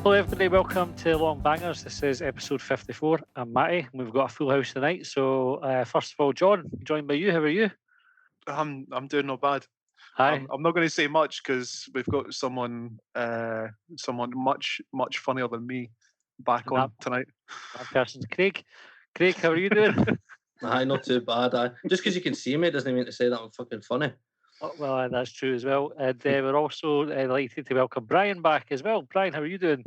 Hello everybody, welcome to Longbangers. This is episode 54. I'm Matty. We've got a full house tonight. So first of all, John, joined by you. How are you? I'm doing not bad. Hi. I'm not going to say much because we've got someone much funnier than me back And on tonight. That person's Craig. Craig, how are you doing? Aye, not too bad. Just because you can see me doesn't mean to say that I'm fucking funny. Oh, well, that's true as well. And we're also delighted to welcome Brian back as well. Brian, how are you doing?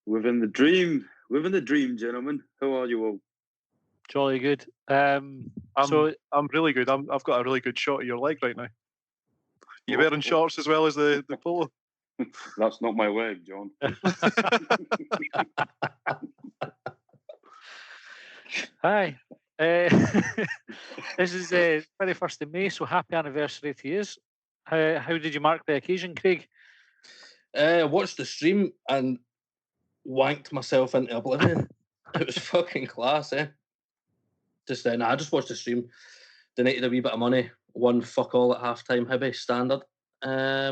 Living the dream, gentlemen. How are you all? Jolly good. I'm really good. I've got a really good shot of your leg right now. You wearing shorts as well as the polo? That's not my leg, John. Hi. This is 21st of May, so happy anniversary to you. How did you mark the occasion, Craig? Watched the stream and wanked myself into oblivion. It was fucking class, eh? I just watched the stream, donated a wee bit of money, won fuck all at half-time, Hibs, standard. Aye.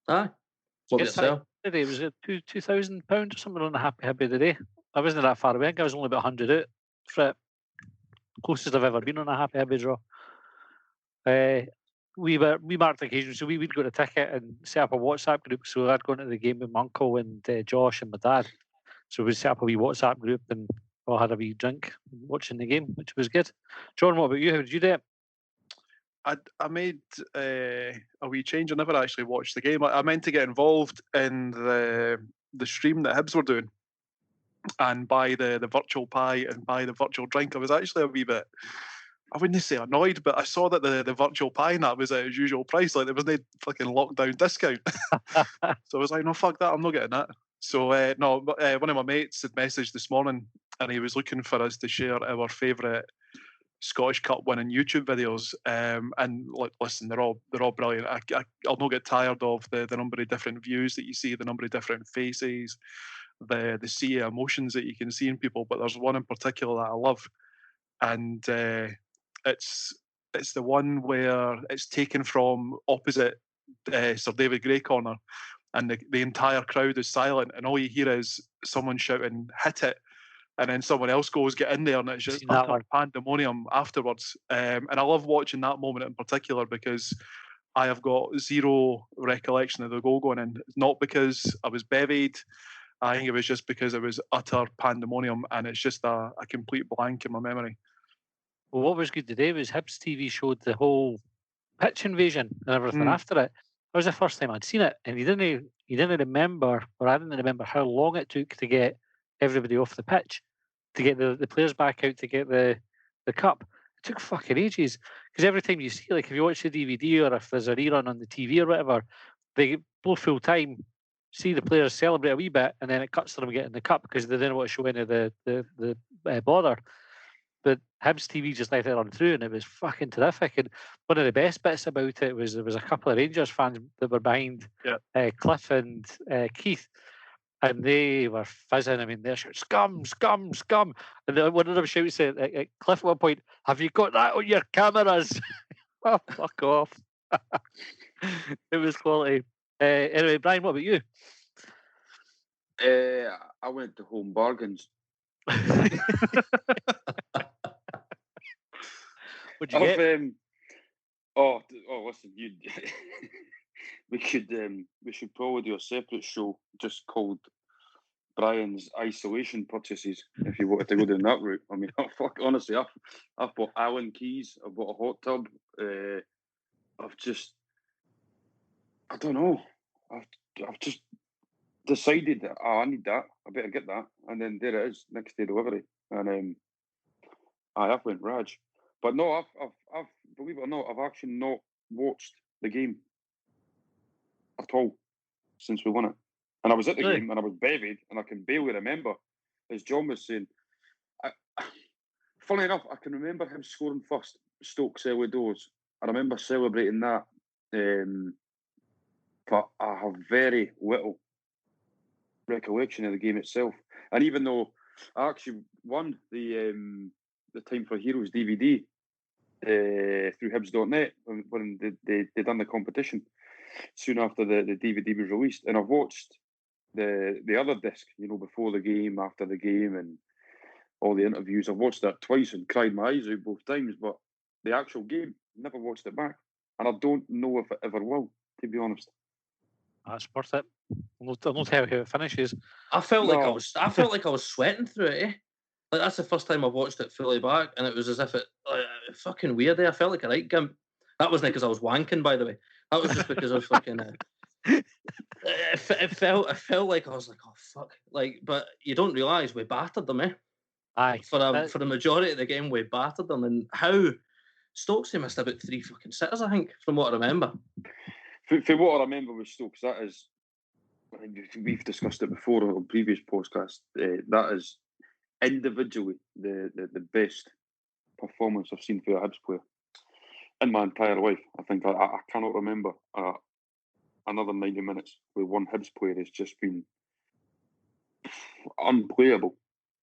What about yourself? Today was it £2,000 or something on the Happy Hibby today. I wasn't that far away. I think I was only about 100 out for it. Closest I've ever been on a Happy Hibby draw. We marked the occasion, so we'd got a ticket and set up a WhatsApp group. So I'd gone to the game with my uncle and Josh and my dad. So we set up a wee WhatsApp group and all had a wee drink watching the game, which was good. John, what about you? How did you do it? I made a wee change. I never actually watched the game. I meant to get involved in the stream that Hibs were doing and buy the virtual pie and buy the virtual drink. I was actually a wee bit, I wouldn't say annoyed, but I saw that the virtual pie and that was at its usual price. Like there was no fucking lockdown discount. So I was like, no, fuck that. I'm not getting that. So one of my mates had messaged this morning and he was looking for us to share our favourite Scottish Cup winning YouTube videos. And listen, they're all brilliant. I'll not get tired of the number of different views that you see, the number of different faces, the sea of emotions that you can see in people. But there's one in particular that I love, and it's the one where it's taken from opposite Sir David Gray corner, and the entire crowd is silent, and all you hear is someone shouting "hit it," and then someone else goes "get in there," and it's just utter pandemonium afterwards. And I love watching that moment in particular because I have got zero recollection of the goal going in. Not because I was bevied. I think it was just because it was utter pandemonium, and it's just a complete blank in my memory. Well, what was good today was Hibs TV showed the whole pitch invasion and everything after it. That was the first time I'd seen it, and you didn't remember, or I didn't remember how long it took to get everybody off the pitch, to get the players back out, to get the cup. It took fucking ages, because every time you see, like if you watch the DVD or if there's a rerun on the TV or whatever, they go full time, see the players celebrate a wee bit, and then it cuts to them getting the cup because they didn't want to show any of the bother. But Hibs TV just let it run through, and it was fucking terrific. And one of the best bits about it was there was a couple of Rangers fans that were behind Cliff and Keith, and they were fizzing. I mean, they're shouting, "Scum, scum, scum!" And one of them shouts at Cliff at one point, "Have you got that on your cameras?" Oh, fuck off. It was quality. Anyway, Brian, what about you? I went to Home Bargains. What'd you get? Listen, you. we should probably do a separate show just called Brian's isolation purchases. If you wanted to go down that route, I mean, honestly, I've bought Allen keys. I've bought a hot tub. I don't know. I've just decided that I need that. I better get that, and then there it is, next day delivery. And I've went Raj, but no, I've believe it or not, I've actually not watched the game at all since we won it. And I was at the game and I was bevied, and I can barely remember, as John was saying. Funny enough, I can remember him scoring first, Stokes early doors. I remember celebrating that, but I have very little recollection of the game itself. And even though I actually won the Time for Heroes DVD through Hibs.net when they done the competition soon after the DVD was released, and I've watched the other disc, before the game, after the game, and all the interviews. I've watched that twice and cried my eyes out both times, but the actual game, never watched it back. And I don't know if it ever will, to be honest. That's worth it. I'll not tell you how it finishes. I felt like I was sweating through it. Like that's the first time I've watched it fully back, and it was as if it fucking weird. I felt like a right gimp. That wasn't because I was wanking, by the way. That was just because I was fucking. It felt like I was like, oh fuck, like, but you don't realise we battered them, Aye. For the majority of the game, we battered them, and how Stokesy missed about 3 fucking sitters, I think, from what I remember. For what I remember with Stokes, that is, we've discussed it before on previous podcasts. That is individually the best performance I've seen for a Hibs player in my entire life. I think I cannot remember another 90 minutes where one Hibs player has just been unplayable,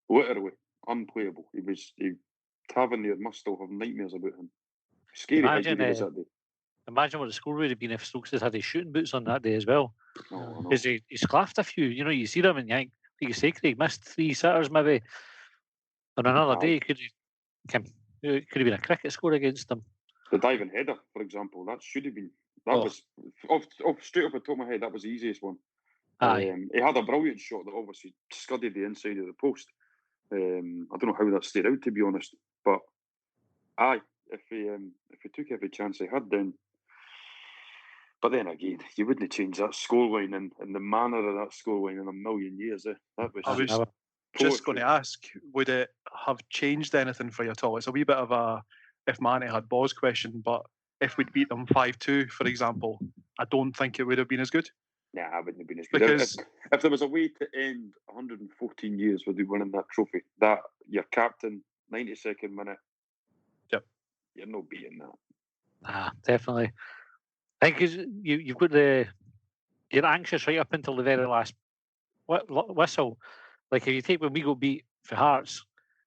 literally unplayable. Tavernier must still have nightmares about him. Scary how good he was that day. Imagine what the score would have been if Stokes had had his shooting boots on that day as well. Because he's claffed a few. You see them and you think, like you say, Craig missed 3 sitters maybe. On another day, could have been a cricket score against them. The diving header, for example, that should have been. That was straight off the top of my head. That was the easiest one. Aye. He had a brilliant shot that obviously scudded the inside of the post. I don't know how that stayed out, to be honest. But aye, if he took every chance he had, then. But then again, you wouldn't change that scoreline and the manner of that scoreline in a million years. That was. I was just going to ask, would it have changed anything for you at all? It's a wee bit of a if Manny had balls question, but if we'd beat them 5-2, for example, I don't think it would have been as good. Nah, I wouldn't have been as good. Because if there was a way to end 114 years with you winning that trophy, that your captain, 92nd minute, yep, you're not beating that. Ah, definitely. I think you've got you're anxious right up until the very last whistle. Like if you take when we got beat for Hearts,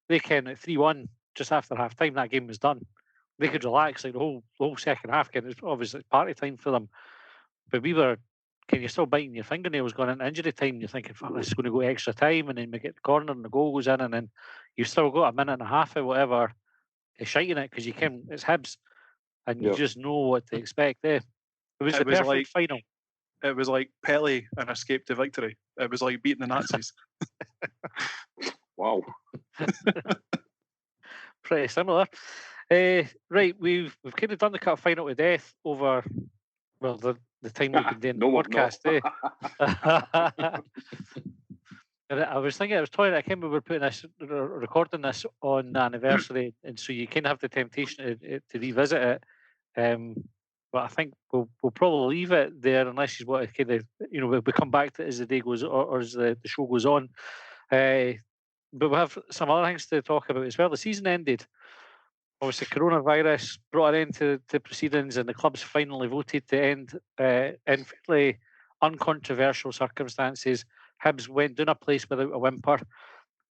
they came at 3-1 just after half time. That game was done. They could relax like the whole second half. It was obviously party time for them, but we were. You're still biting your fingernails going into injury time. You're thinking, fuck, this is going to go extra time, and then we get the corner and the goal goes in, and then you've still got a minute and a half or whatever to shite in it because it's Hibs, and you just know what to expect there. It was the perfect final. It was like Pele and Escape to Victory. It was like beating the Nazis. Wow. Pretty similar. Right, we've kind of done the cup final to death over the time we've been doing the podcast. I was thinking, I was toying, I can't remember putting this, recording this on the anniversary, and so you kind of have the temptation to revisit it. But I think we'll probably leave it there unless you want to kind of, we'll come back to it as the day goes or as the show goes on. But we'll have some other things to talk about as well. The season ended. Obviously, coronavirus brought an end to proceedings, and the clubs finally voted to end in fairly uncontroversial circumstances. Hibs went down a place without a whimper.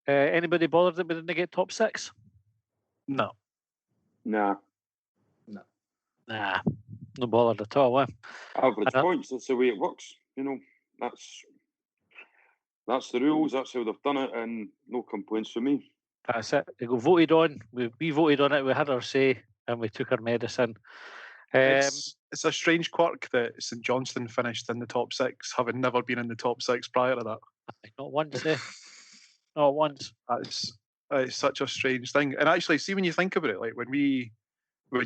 Anybody bothered that we didn't get top 6? No. Nah. Nah, no bothered at all. Average points, that's the way it works. That's the rules, that's how they've done it, and no complaints from me. That's it. They got voted on. We voted on it. We had our say, and we took our medicine. It's a strange quirk that St Johnstone finished in the top 6, having never been in the top 6 prior to that. Not once, Not once. It's such a strange thing. And actually, see, when you think about it, like when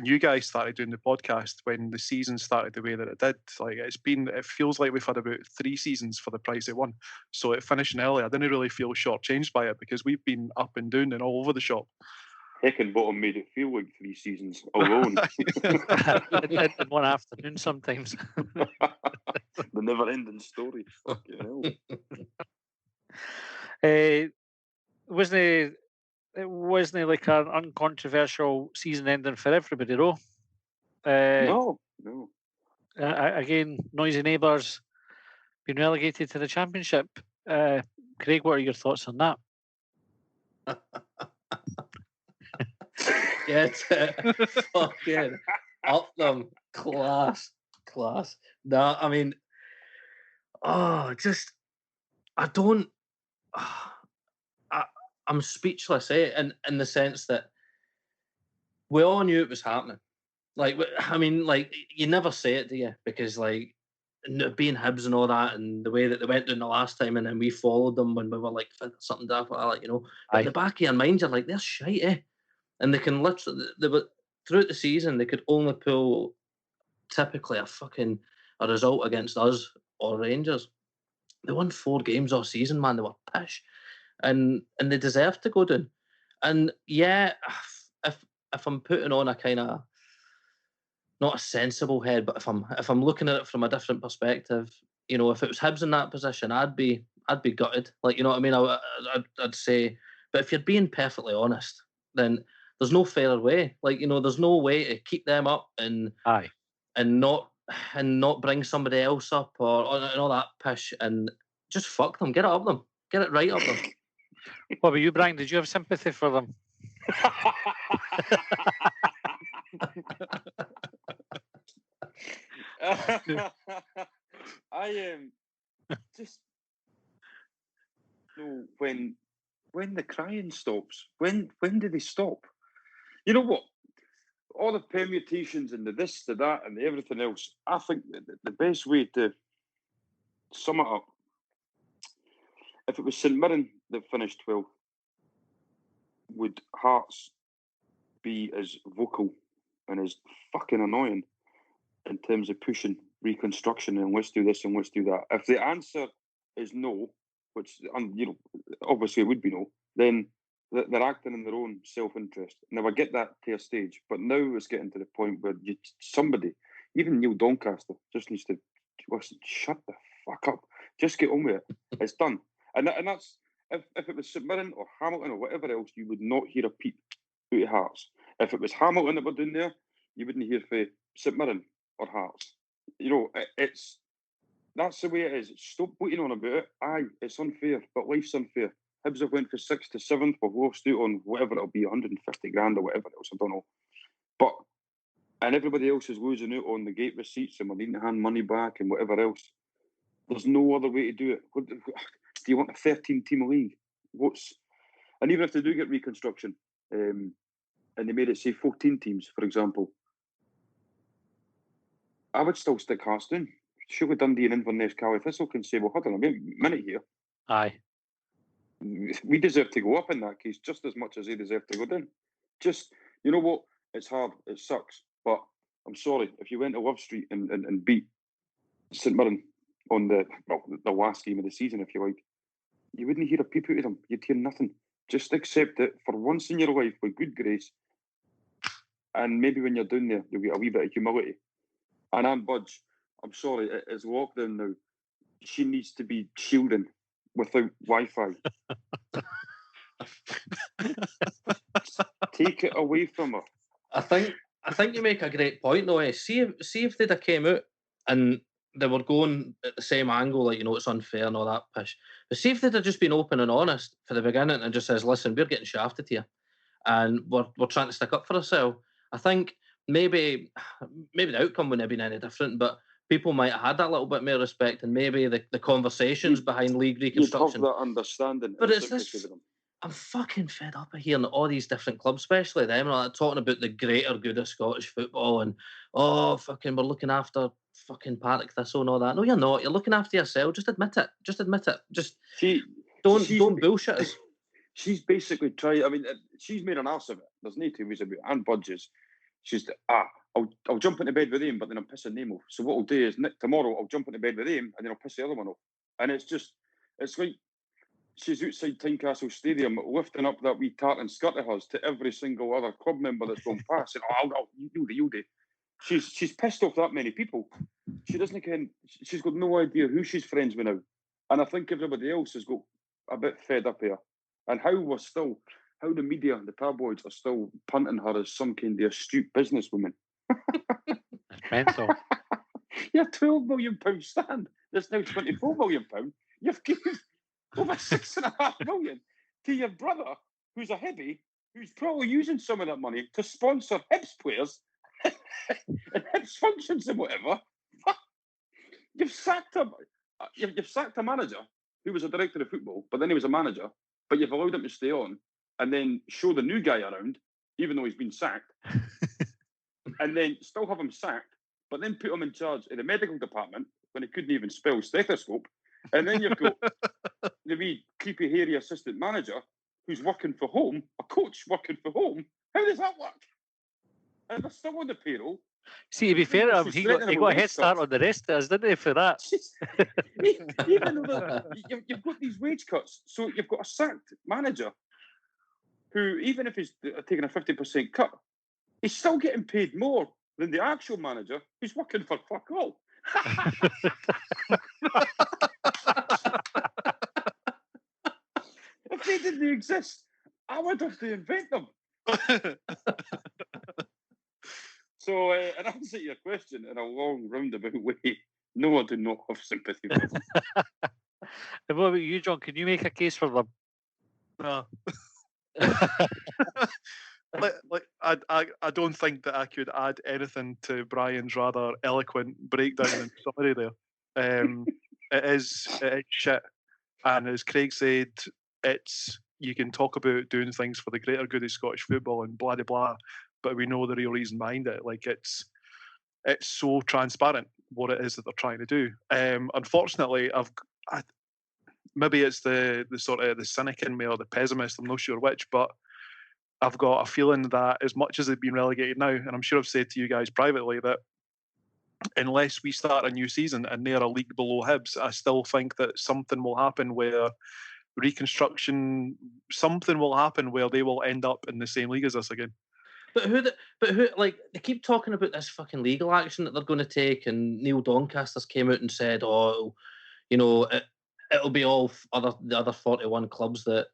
you guys started doing the podcast, when the season started the way that it did, like it feels like we've had about 3 seasons for the price of one. So it finishing early, I didn't really feel shortchanged by it because we've been up and down and all over the shop. Heckin' bottom made it feel like 3 seasons alone. in one afternoon sometimes. The never-ending story. Fucking hell. It wasn't like an uncontroversial season ending for everybody, though. No. Again, noisy neighbours being relegated to the Championship. Craig, what are your thoughts on that? Get it. Fucking up them. Class. No, I mean, just I don't. I'm speechless, in the sense that we all knew it was happening. Like, I mean, like, you never say it, do you? Because, like, being Hibs and all that, and the way that they went down the last time, and then we followed them when we were like something daft like that, But in the back of your mind, you're like, they're shite, eh? And they can literally, they were throughout the season, they could only pull typically a result against us or Rangers. They won 4 games all season, man. They were pish, and they deserved to go down. And yeah, if I'm putting on a kind of not a sensible head, but if I'm looking at it from a different perspective, if it was Hibs in that position, I'd be gutted. Like, you know what I mean? I'd say, but if you're being perfectly honest, then there's no fairer way. Like, there's no way to keep them up and Aye. and not bring somebody else up and all that pish and just fuck them, get it up them, get it right up them. What about you, Brian? Did you have sympathy for them? I just know when the crying stops. When do they stop? You know what? All the permutations and the this, the that, and the everything else. I think the best way to sum it up, if it was St Mirren that finished 12th, would Hearts be as vocal and as fucking annoying in terms of pushing reconstruction and let's do this and let's do that? If the answer is no, which obviously it would be no, then they're acting in their own self-interest. Now I get that to a stage, but now it's getting to the point where somebody, even Neil Doncaster, just needs to listen, shut the fuck up. Just get on with it. It's done. And that's if it was St Mirren or Hamilton or whatever else, you would not hear a peep out of Hearts. If it was Hamilton that were doing there, you wouldn't hear for St Mirren or Hearts. That's the way it is. Stop putting on about it. Aye, it's unfair, but life's unfair. Hibs have went for 6th to 7th. We've lost out on whatever it'll be, 150 grand or whatever else. I don't know. And everybody else is losing out on the gate receipts and we're needing to hand money back and whatever else. There's no other way to do it. Do you want a 13-team league? And even if they do get reconstruction, and they made it say 14 teams, for example, I would still stick Hearts down. Surely Dundee and Inverness, Cali Thistle can say, well, hold on a minute here. Aye. We deserve to go up in that case just as much as they deserve to go down. Just, you know what? It's hard. It sucks. But I'm sorry. If you went to Love Street and beat St Mirren on the last game of the season, if you like, you wouldn't hear a peep out of them. You'd hear nothing. Just accept it for once in your life with good grace. And maybe when you're down there, you'll get a wee bit of humility. And Anne Budge, I'm sorry, it is lockdown now. She needs to be shielding without Wi-Fi. Take it away from her. I think you make a great point, though. See if they'd have came out and they were going at the same angle, like, it's unfair and all that pish. But see if they'd have just been open and honest for the beginning and just says, listen, we're getting shafted here, and we're trying to stick up for ourselves. I think maybe the outcome wouldn't have been any different, but people might have had that little bit more respect, and maybe the conversations behind league reconstruction. You'd have that understanding. But it's this. I'm fucking fed up of hearing all these different clubs, especially them, talking about the greater good of Scottish football and fucking we're looking after fucking Partick Thistle and all that. No, you're not. You're looking after yourself. Just admit it. Just don't bullshit us. She's basically tried. I mean, she's made an arse of it. There's no two ways about it. And Budges. She's I'll jump into bed with him, but then I'm pissing him off. So what I'll do is tomorrow I'll jump into bed with him, and then I'll piss the other one off. And it's like she's outside Tynecastle Stadium lifting up that wee tartan skirt of hers to every single other club member that's gone past. And you'll do. She's pissed off that many people. She doesn't ken. She's got no idea who she's friends with now. And I think everybody else has got a bit fed up here. And how the media, the tabloids are still punting her as some kind of astute businesswoman. It's mental. Your £12 million stand. There's now £24 million. You've given over £6.5 million to your brother, who's a Hibby, who's probably using some of that money to sponsor Hibs players and Hibs functions and whatever. You've sacked a manager who was a director of football, but then he was a manager, but you've allowed him to stay on and then show the new guy around, even though he's been sacked, and then still have him sacked, but then put him in charge of the medical department when he couldn't even spell stethoscope. And then you've got the wee creepy, hairy assistant manager who's working for home, a coach working for home. How does that work? And they're still on the payroll. See, to be fair, he got a head start on the rest of us, didn't he, for that? Even though you've got these wage cuts, so you've got a sacked manager who, even if he's taking a 50% cut, he's still getting paid more than the actual manager who's working for fuck all. If they didn't exist, I would have to invent them. So, in answer to your question, in a long roundabout way, no, I do not have sympathy for them. And what about you, John? Can you make a case for them? No. I don't think that I could add anything to Brian's rather eloquent breakdown and summary there. It is shit, and as Craig said, you can talk about doing things for the greater good of Scottish football and blah blah blah, but we know the real reason behind it. Like it's so transparent what it is that they're trying to do. Unfortunately, maybe it's the sort of the cynic in me or the pessimist. I'm not sure which, but I've got a feeling that as much as they've been relegated now, and I'm sure I've said to you guys privately that unless we start a new season and they're a league below Hibs, I still think that something will happen where something will happen where they will end up in the same league as us again. But who? Like, they keep talking about this fucking legal action that they're going to take, and Neil Doncaster's came out and said, "Oh, you know, it'll be all the other 41 clubs that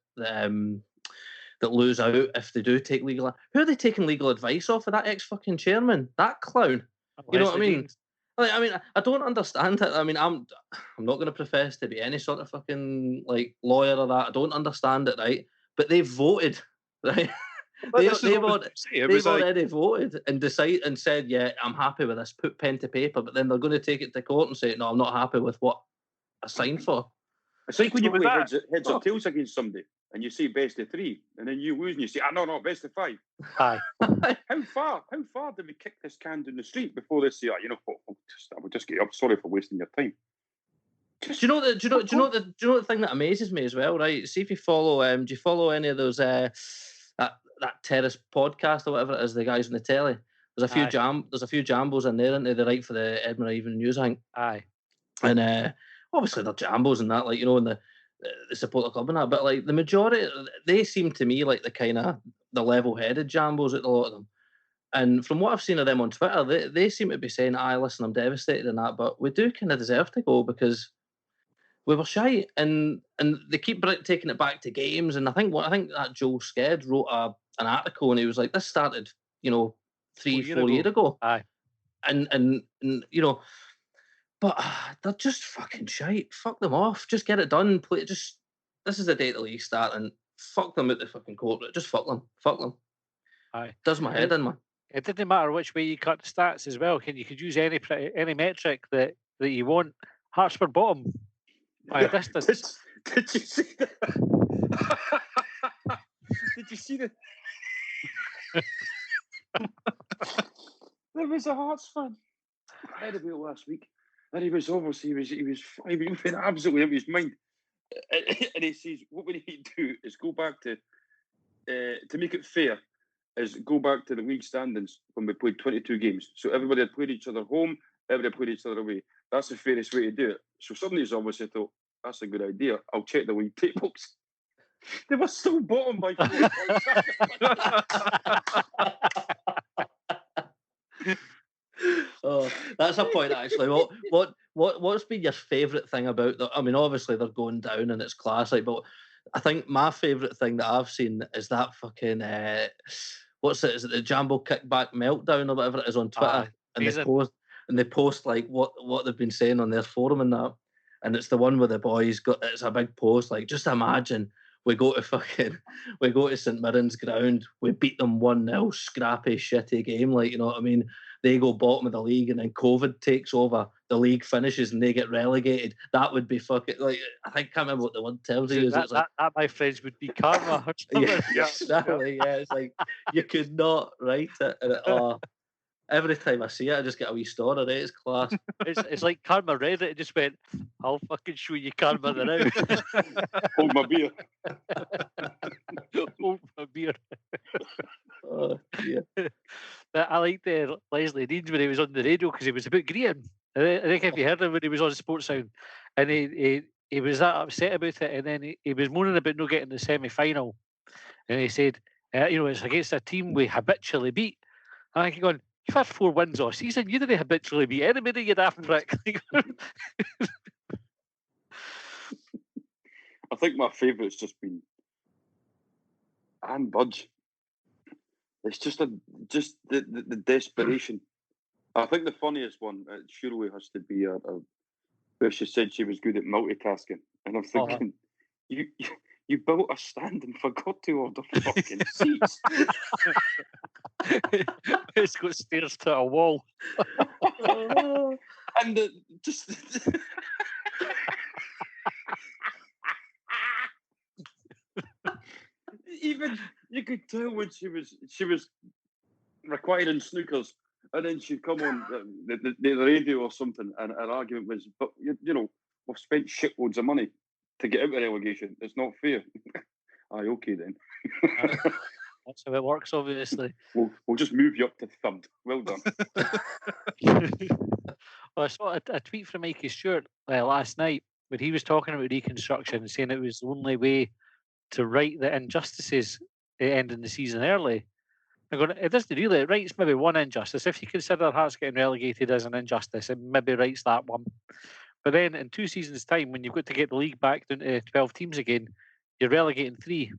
lose out if they do take legal." Who are they taking legal advice off of? That ex-fucking chairman, that clown. You know what I mean? Like, I mean, I don't understand it. I mean, I'm not going to profess to be any sort of fucking like lawyer or that. I don't understand it, right? But they've voted, right? They've already voted and decided and said, "Yeah, I'm happy with this." Put pen to paper, but then they're going to take it to court and say, "No, I'm not happy with what I signed for." It's like when you play heads or tails against somebody and you say best of 3, and then you lose and you say, no, best of 5. Aye. How far did we kick this can down the street before they say, I will just get up. Sorry for wasting your time. Do you know the thing that amazes me as well, right? See if you follow. Do you follow any of those that terrace podcast or whatever it is? The guys on the telly. There's a few jambos in there, and they write for the Edinburgh Evening News, I think. Aye. And obviously they're jambos and that, like, you know, and the support the club and that. But like the majority, they seem to me like the level-headed jambos at a lot of them. And from what I've seen of them on Twitter, they seem to be saying, "Aye, listen, I'm devastated in that, but we do kind of deserve to go because we were shy." And they keep taking it back to games. And I think that Joel Sked wrote an article, and he was like, "This started, 3-4 years ago." Aye. And you know, but they're just fucking shite. Fuck them off. Just get it done. This is the date the league starting. Fuck them at the fucking corporate. Just fuck them. Fuck them. Aye. Does my head in, man. It didn't matter which way you cut the stats as well. You could use any metric that you want. Hearts were bottom by a distance. Did you see that? Did you see that? There was a Hearts fan. I heard about it last week, and he was obviously he was absolutely out of his mind. And he says, "What we need to do is go back to make it fair. Is go back to the league standings when we played 22 games. So everybody had played each other home, everybody played each other away. That's the fairest way to do it." So somebody's obviously thought, "That's a good idea. I'll check the league tables." They were still bottom by 4 points. Oh, that's a point actually. What's been your favourite thing about that? I mean, obviously they're going down and it's class, like, but I think my favourite thing that I've seen is that fucking what's it? Is it the Jambo Kickback Meltdown or whatever it is on Twitter? And they post like what they've been saying on their forum and that. And it's the one where the boys it's a big post, like, just imagine we go to St Mirren's ground, we beat them 1-0, scrappy, shitty game, like, you know what I mean? They go bottom of the league and then COVID takes over. the league finishes and they get relegated, that would be fucking like I can't remember what the one terms he used. That, my friends, would be karma. Or yeah, something. exactly. Yeah, it's like you could not write it. And every time I see it, I just get a wee store of it. It's class. It's like Karma read it and just went, I'll fucking show you Karma now. Hold my beer. Hold my beer. Oh, yeah. But I liked Leslie Deans when he was on the radio because he was a bit green. I think if you heard him when he was on Sports Sound, and he was that upset about it, and then he was moaning about not getting the semi-final, and he said, it's against a team we habitually beat. And I keep going, you've had 4 wins all season. You didn't habitually beat anybody, you daft prick. I think my favourite's just been Anne Budge. It's just the desperation. I think the funniest one surely has to be where she said she was good at multitasking, and I'm thinking, you built a stand and forgot to order fucking seats. It's got stairs to a wall. And just even you could tell when she was requiring snookers, and then she'd come on the radio or something, and her argument was, but you know, we've spent shitloads of money to get out of relegation. It's not fair. Aye, okay then. That's how it works, obviously. We'll just move you up to third. Well done. Well, I saw a tweet from Mikey Stewart last night where he was talking about reconstruction, saying it was the only way to right the injustices ending the season early. I'm going, it doesn't really. It rights maybe one injustice. If you consider Hearts getting relegated as an injustice, it maybe rights that one. But then in 2 seasons' time, when you've got to get the league back down to 12 teams again, you're relegating 3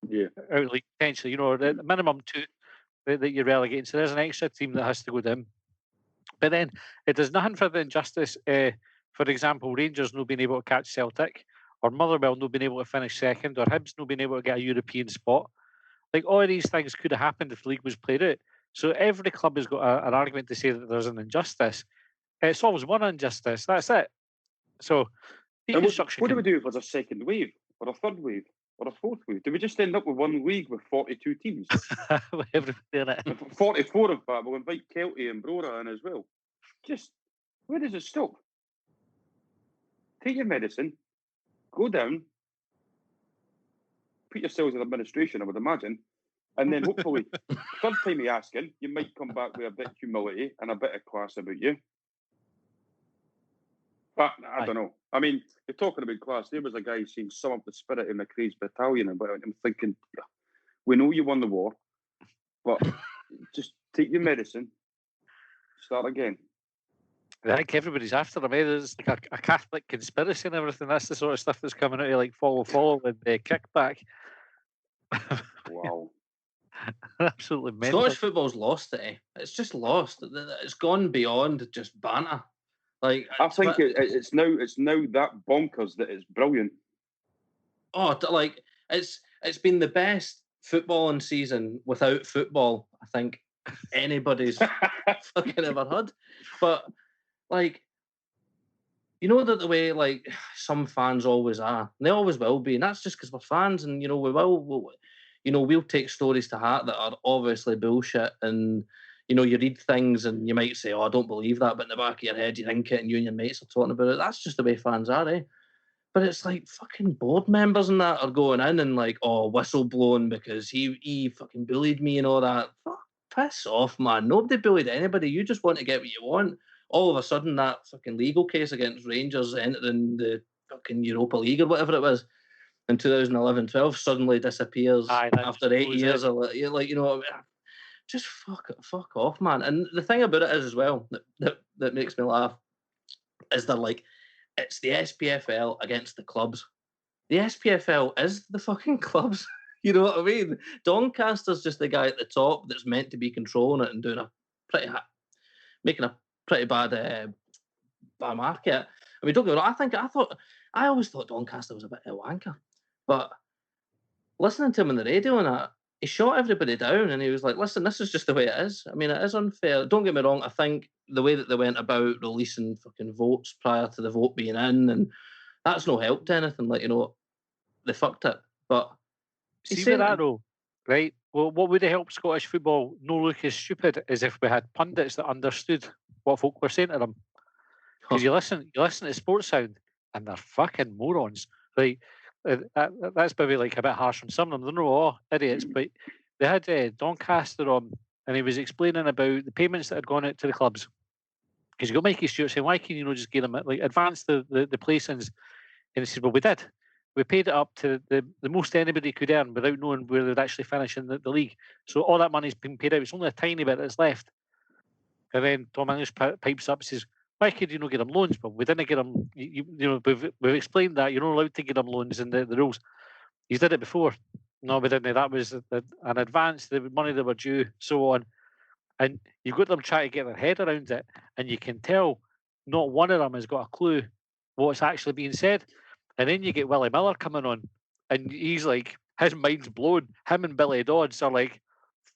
out of league potentially. You know, at the minimum 2 that you're relegating. So there's an extra team that has to go down. But then it does nothing for the injustice. For example, Rangers not being able to catch Celtic, or Motherwell not being able to finish second, or Hibs not being able to get a European spot. Like all of these things could have happened if the league was played out. So every club has got an argument to say that there's an injustice. It solves one injustice. That's it. So what do we do if there's a second wave, or a third wave, or a fourth wave? Do we just end up with one league with 42 teams? with everybody in it. 44 of that. We'll invite Kelty and Brora in as well. Just, where does it stop? Take your medicine, go down, put yourselves in administration, I would imagine, and then hopefully, third time you're asking, you might come back with a bit of humility and a bit of class about you. But I don't know. I mean, you're talking about class. There was a guy saying some of the spirit in the Craze Battalion, and I'm thinking, yeah, we know you won the war, but just take your medicine, start again. I think everybody's after him. There's like a Catholic conspiracy and everything. That's the sort of stuff that's coming out of like follow with the kickback. Wow. Absolutely mental. Scottish football's lost it. It's just lost. It's gone beyond just banter. Like I think it's now that bonkers that it's brilliant. Oh, like it's been the best footballing season without football, I think anybody's fucking ever had. But like, you know that the way like some fans always are, and they always will be, and that's just because we're fans, and you know we'll take stories to heart that are obviously bullshit, and you know, you read things and you might say, oh, I don't believe that, but in the back of your head, you think it and you and your mates are talking about it. That's just the way fans are, eh? But it's like fucking board members and that are going in and like, oh, whistle blowing because he fucking bullied me and all that. Fuck, piss off, man. Nobody bullied anybody. You just want to get what you want. All of a sudden, that fucking legal case against Rangers entering the fucking Europa League or whatever it was in 2011-12 suddenly disappears after 8 years. Like, you know, just fuck off, man. And the thing about it is as well that makes me laugh is they're like, it's the SPFL against the clubs. The SPFL is the fucking clubs. You know what I mean? Doncaster's just the guy at the top that's meant to be controlling it and doing making a pretty bad market. I mean, don't get me wrong. I always thought Doncaster was a bit of a wanker, but listening to him on the radio and that, he shot everybody down, and he was like, "Listen, this is just the way it is. I mean, it is unfair. Don't get me wrong. I think the way that they went about releasing fucking votes prior to the vote being in, and that's no help to anything. Like, they fucked it. But see with that though, right? Well, what would have helped Scottish football no look as stupid is if we had pundits that understood what folk were saying to them. Because you listen to Sports Sound, and they're fucking morons, right? That's maybe like a bit harsh on some of them. They're not idiots, but they had Doncaster on, and he was explaining about the payments that had gone out to the clubs. Because you got Mikey Stewart saying, "Why can you not just get them like advance the placings?" And he said, "Well, we did. We paid it up to the most anybody could earn without knowing where they'd actually finish in the league. So all that money's been paid out. It's only a tiny bit that's left." And then Tom English pipes up and says, "Why could you not get them loans?" But we didn't get them. We've explained that you're not allowed to get them loans in the rules. You did it before. No, we didn't. That was an advance, the money they were due, so on. And you've got them trying to get their head around it, and you can tell not one of them has got a clue what's actually being said. And then you get Willie Miller coming on, and he's like, his mind's blown. Him and Billy Dodds are like,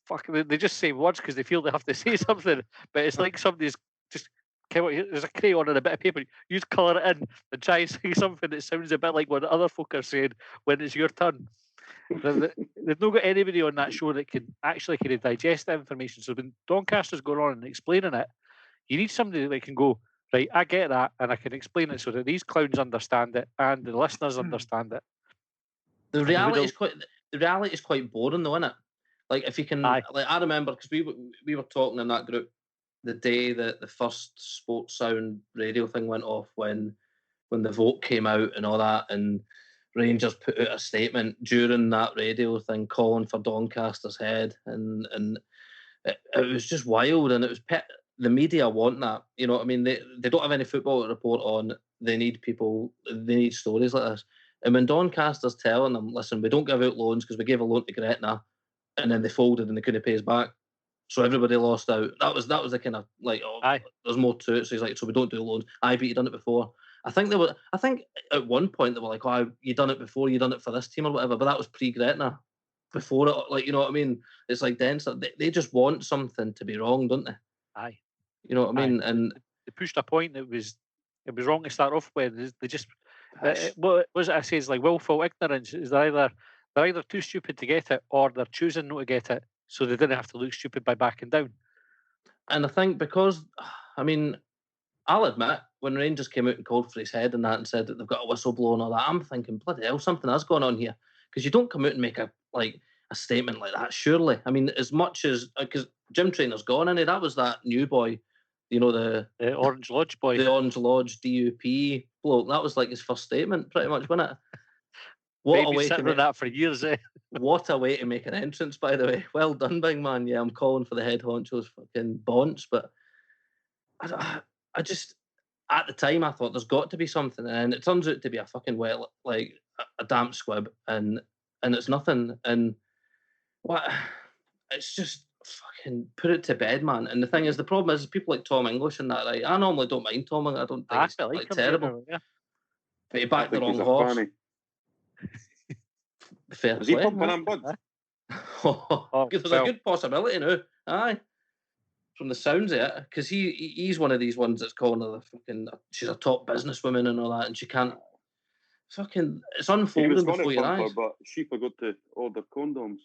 fuck, they just say words because they feel they have to say something. But it's like somebody's just came out, there's a crayon and a bit of paper. You just colour it in and try and say something that sounds a bit like what other folk are saying when it's your turn. They've not got anybody on that show that can actually kind of digest the information. So when Doncaster's going on and explaining it, you need somebody that can go, right, I get that, and I can explain it so that these clowns understand it and the listeners understand it. The reality is quite boring, though, isn't it? Like, if you can, like, I remember because we were talking in that group the day that the first Sports Sound radio thing went off when the vote came out and all that, and Rangers put out a statement during that radio thing calling for Doncaster's head, and it was just wild, and it was the media want that. You know what I mean? They don't have any football to report on. They need people. They need stories like this. And when Doncaster's telling them, listen, we don't give out loans because we gave a loan to Gretna, and then they folded and they couldn't pay us back, so everybody lost out. That was the kind of like, there's more to it. So he's like, so we don't do loans. But you done it before. I think at one point they were like, oh, you done it before, you done it for this team or whatever. But that was pre-Gretna. Before it, like, you know what I mean? It's like they just want something to be wrong, don't they? Aye. You know what I mean? And they pushed a point that was wrong to start off with. They just what was it I say is like willful ignorance. Is they're either too stupid to get it or they're choosing not to get it, so they didn't have to look stupid by backing down. And I think because, I mean, I'll admit, when Rangers came out and called for his head and that and said that they've got a whistle blow and all that, I'm thinking, bloody hell, something has gone on here. Because you don't come out and make a statement like that, surely. I mean, as much as, because Jim Trainor's gone, and that was that new boy, the Orange Lodge boy. The Orange Lodge DUP bloke. That was like his first statement, pretty much, wasn't it? What a way to make that for years, eh? What a way to make an entrance, by the way. Well done, big man. Yeah, I'm calling for the head honcho's fucking bonds, but I just, at the time, I thought there's got to be something, and it turns out to be a fucking like a damp squib, and it's nothing. And what? It's just fucking put it to bed, man. And the thing is, the problem is people like Tom English and that. Right? I normally don't mind Tom. I don't think it's like terrible. Yeah. But he backed the wrong horse. Fair is he pumping on Bud? There's a good possibility now. Aye. From the sounds of it, because he's one of these ones that's calling her the fucking, she's a top businesswoman and all that, and she can't fucking, it's unfolding before your eyes. Her, but she forgot to order condoms.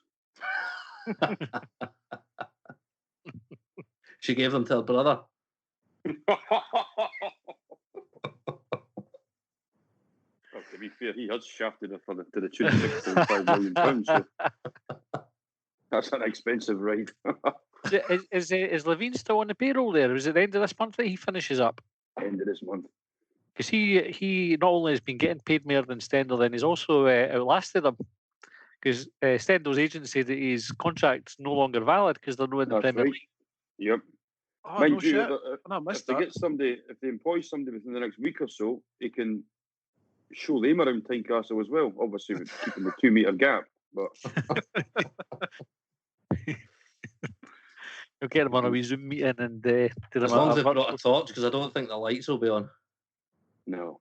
She gave them to her brother. Well, to be fair, he has shafted her to the tune of £6.5 million. So that's an expensive ride. Is Levine still on the payroll there? Is it the end of this month that he finishes up? End of this month. Because he not only has been getting paid more than Stendhal, then he's also outlasted him. Because Stendhal's agent said that his contract's no longer valid because they're not in the Premier League. Yep. Oh, mind you, if they employ somebody within the next week or so, he can show them around Tynecastle as well. Obviously, with keeping the 2 metre gap. But you'll get him on a wee Zoom meeting and do them as long as they've brought a torch, because I don't think the lights will be on. No.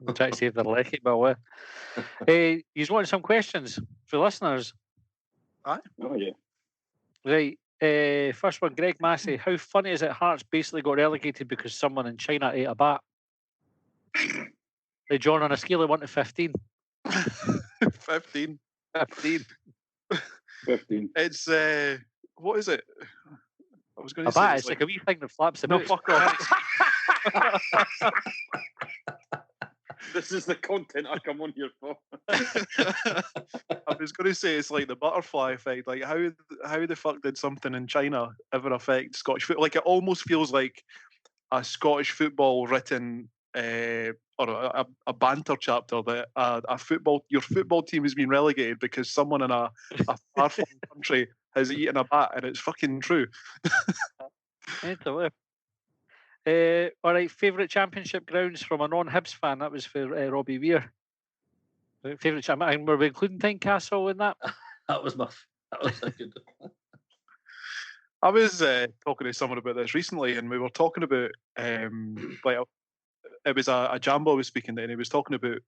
We'll try to save their leg, but you want some questions for listeners? Aye. Oh yeah. Right. First one, Greg Massey. How funny is it Hearts basically got relegated because someone in China ate a bat? Hey, John, on a scale of 1 to 15. 15. 15. 15. It's what is it? I was going A to say bat, it's like a wee thing that flaps no, about. fuck off. This is the content I come on here for. I was going to say it's like the butterfly effect. Like how the fuck did something in China ever affect Scottish football? Like it almost feels like a Scottish football written or a banter chapter that your football team has been relegated because someone in a far-flung country has eaten a bat, and it's fucking true. All right, favourite championship grounds from a non-Hibs fan. That was for Robbie Weir. Favourite championship, and were we including Tynecastle in that? That was a good one. I was talking to someone about this recently, and we were talking about like it was a Jambo I was speaking to, and he was talking about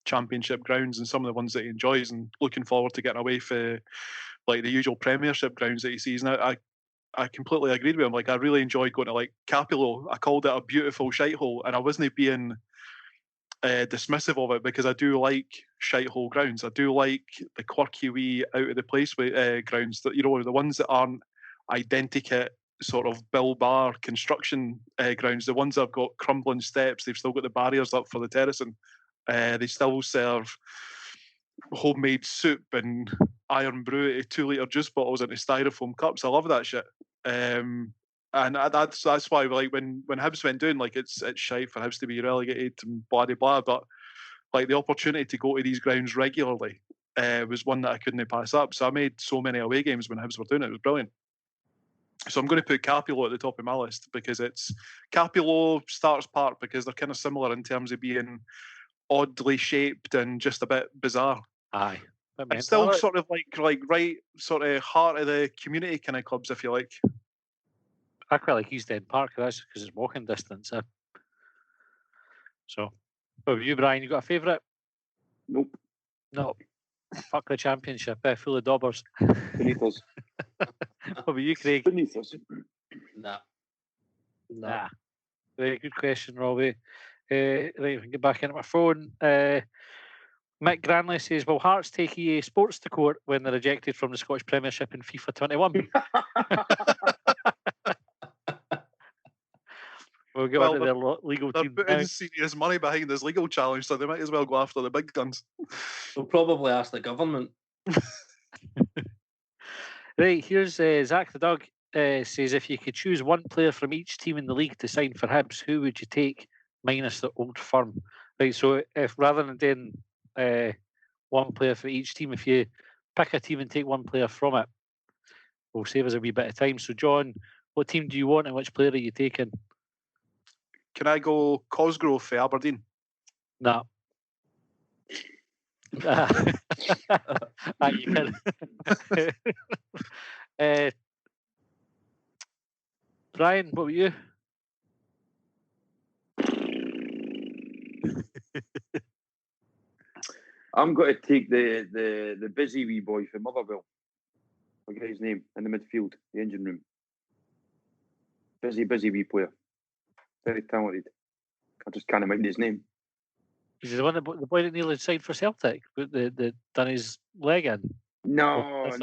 championship grounds and some of the ones that he enjoys, and looking forward to getting away for like the usual Premiership grounds that he sees. Now, I completely agreed with him. Like I really enjoyed going to like Capello. I called it a beautiful shithole, and I wasn't being dismissive of it because I do like shithole grounds. I do like the quirky wee out of the place grounds that the ones that aren't identical sort of Bill Bar construction grounds. The ones that have got crumbling steps, they've still got the barriers up for the terracing. They still serve homemade soup and iron brew out of 2 litre juice bottles into styrofoam cups. I love that shit. And that's why like when Hibs went down, like it's shite for Hibs to be relegated and blah blah blah. But like the opportunity to go to these grounds regularly was one that I couldn't pass up. So I made so many away games when Hibs were doing it. It was brilliant. So I'm going to put Capello at the top of my list because it's Capello, Starts Park, because they're kind of similar in terms of being oddly shaped and just a bit bizarre. Aye. It's still sort of like right sort of heart of the community kind of clubs, if you like. I quite like East End Park, that's because it's walking distance. So, what about you, Brian? You got a favourite? Nope. No. Fuck the championship, full of daubers. Beneath us. What about you, Craig? Beneath us. Nah. Very good question, Robbie. Right, I can get back into my phone. Mick Granley says, will Hearts take EA Sports to court when they're ejected from the Scottish Premiership in FIFA 21? We'll get on to their legal team. They're putting serious money behind this legal challenge, so they might as well go after the big guns. They'll probably ask the government. Right, here's Zach the Dog says, if you could choose one player from each team in the league to sign for Hibs, who would you take minus the old firm? Right, so if rather than doing one player for each team, if you pick a team and take one player from it, will save us a wee bit of time. So, John, what team do you want and which player are you taking? Can I go Cosgrove for Aberdeen? No. You can. Brian, what were you? I'm going to take the busy wee boy from Motherwell. I'll get his name in the midfield, the engine room. Busy wee player. Very talented. I just can't mind his name. Is he the one the boy that nearly signed for Celtic, but the done his leg in? No, it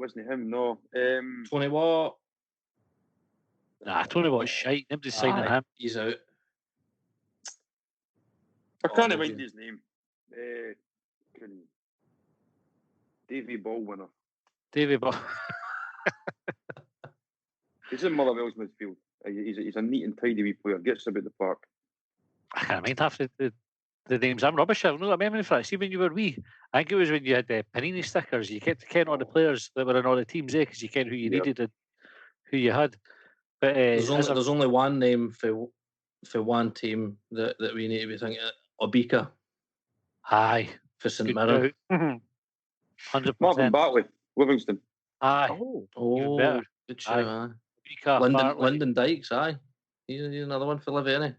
wasn't him. No, Tony Watt. Nah, Tony Watt's shite. Nobody's signing him. He's out. I can't mind his name. Davy Ballwinner. Davy Ball. He's in Motherwell's midfield. He's a neat and tidy wee player. Gets about the park. I can't mind half the names. I'm rubbish. I don't know what memory for it. See, when you were wee, I think it was when you had the Panini stickers. You kept to count all the players that were in all the teams, because you count who you needed and who you had. But there's only one name for one team that we need to be thinking. Obika. Aye. For St Mirren. 100%. Marvin Bartley, Livingston. Aye. Oh, better. Good show. Obika, Lyndon Dykes, aye. He's another one for Livy, isn't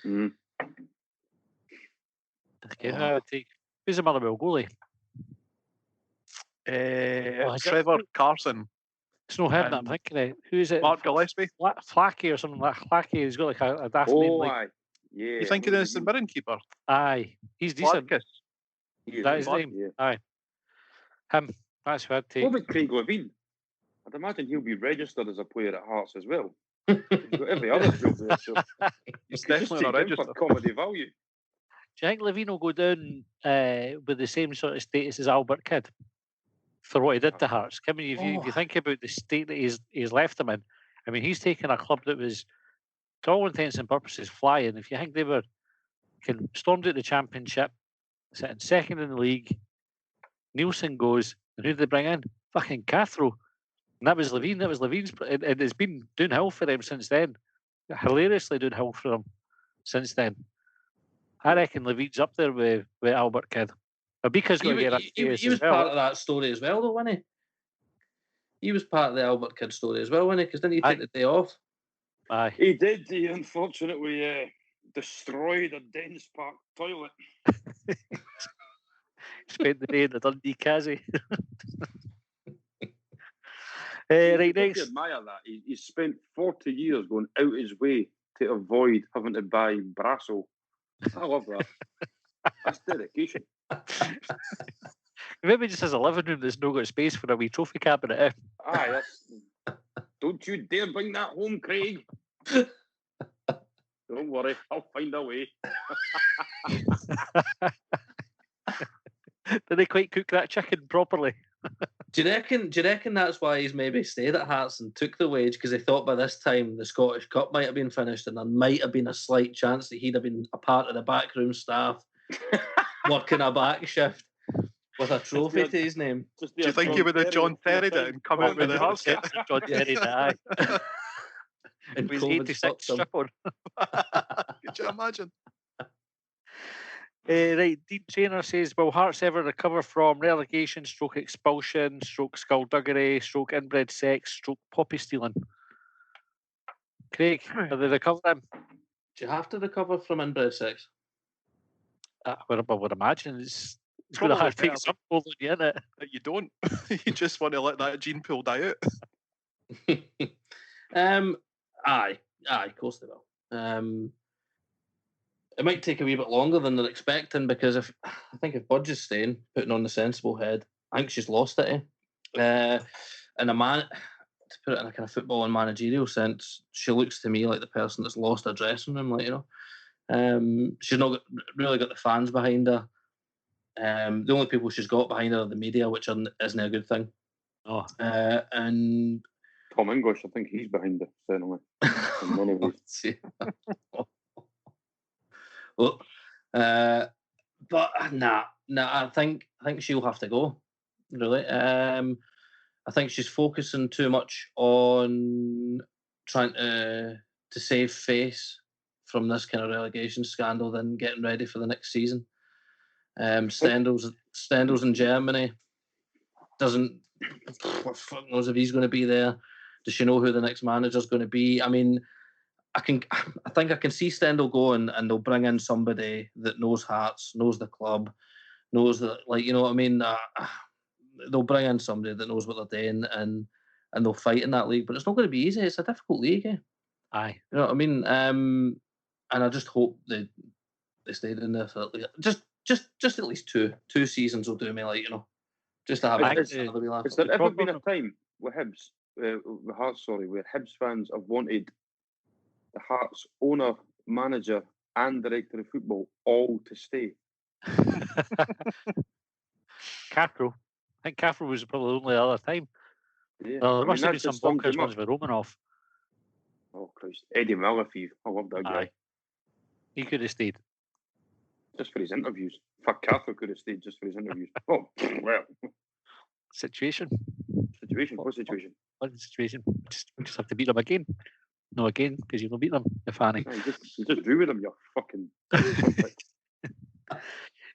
he? Okay, I would take. Who's the Motherwell goalie? is it- Trevor Carson, It's no him that I'm and thinking of. Who is it? Mark Gillespie. Flacky or something like Flacky. He's got like a daft name. Oh, Like, aye. Yeah. You thinking of the St Mirren keeper? aye, he's decent. Gladkis. That is his name. Yeah. Aye, him. That's who I'd take. What about Craig Levine? I'd imagine he'll be registered as a player at Hearts as well. He's got every other job there, so He's you could just definitely not take him registered. for comedy value. Do you think Levine will go down with the same sort of status as Albert Kidd for what he did to Hearts? I mean, if you think about the state that he's left them in, I mean, he's taken a club that was, to all intents and purposes, flying. If you think they were stormed out the Championship, sitting second in the league, Nielsen goes, and who did they bring in? Fucking Cathro. And that was Levine. That was Levine's. It's been downhill for them since then. Hilariously downhill for them since then. I reckon Levine's up there with Albert Kidd. Because He was part of that story as well, though, wasn't he? He was part of the Albert Kidd story as well, wasn't he? Because didn't he take the day off? Aye. He did. He unfortunately destroyed a Dens Park toilet. Spent the day in the Dundee Cassie. Right, I next. admire that. He spent 40 years going out his way to avoid having to buy Brasso. I love that. That's dedication. Maybe just has a living room that's no got space for a wee trophy cabinet. Eh? Aye, that's. Don't you dare bring that home, Craig. Don't worry, I'll find a way. Did they quite cook that chicken properly? Do you reckon that's why he's maybe stayed at Hearts and took the wage, because he thought by this time the Scottish Cup might have been finished and there might have been a slight chance that he'd have been a part of the backroom staff working a back shift with a trophy to his name? Do you think he would have John Terry it and come out with the Hearts kit? John Terry, aye. And With Coleman 86 stopped him. strip on. Could you imagine? Right, Dean Trainer says, will Hearts ever recover from relegation, stroke expulsion, stroke skullduggery, stroke inbred sex, stroke poppy stealing? Craig, are they recovering? Do you have to recover from inbred sex? I would imagine it's going to Probably have to take better. some hold on you, innit? That you don't. You just want to let that gene pool die out. Aye, of course they will. It might take a wee bit longer than they're expecting, because I think if Budge is staying, putting on the sensible head, I think she's lost it. And to put it in a kind of football and managerial sense, she looks to me like the person that's lost her dressing room. Like, you know, she's not really got the fans behind her. The only people she's got behind her are the media, which isn't a good thing. Oh. And Tom English, I think he's behind it, certainly. In many ways. Well, but nah, I think she'll have to go. Really, I think she's focusing too much on trying to save face from this kind of relegation scandal than getting ready for the next season. Stendel's in Germany. What fuck knows if he's going to be there? Does she know who the next manager's going to be? I mean, I think I can see Stendhal going, and they'll bring in somebody that knows Hearts, knows the club, knows that, like, you know what I mean. They'll bring in somebody that knows what they're doing, and they'll fight in that league. But it's not going to be easy. It's a difficult league. Eh? Aye, you know what I mean. And I just hope they stayed in there for just at least two seasons will do me, like, you know, just to have another wee laugh. Has there ever been a time with Hibs, with Hearts, where Hibs fans have wanted the Hearts owner, manager, and director of football all to stay? Cathro. I think Cathro was probably the only other time. Yeah. Well, there must have been that's some just sums bonkers him ones up. with Romanoff. Oh, Christ. Eddie Malafield. I love that guy. Aye. He could have stayed. Just for his interviews. In fact, Cathro could have stayed just for his interviews. Oh, well. Situation. What situation? What situation? We just have to beat them again. No, again, because you'll beat them, if Fanny. No, you just drew with him, you fucking...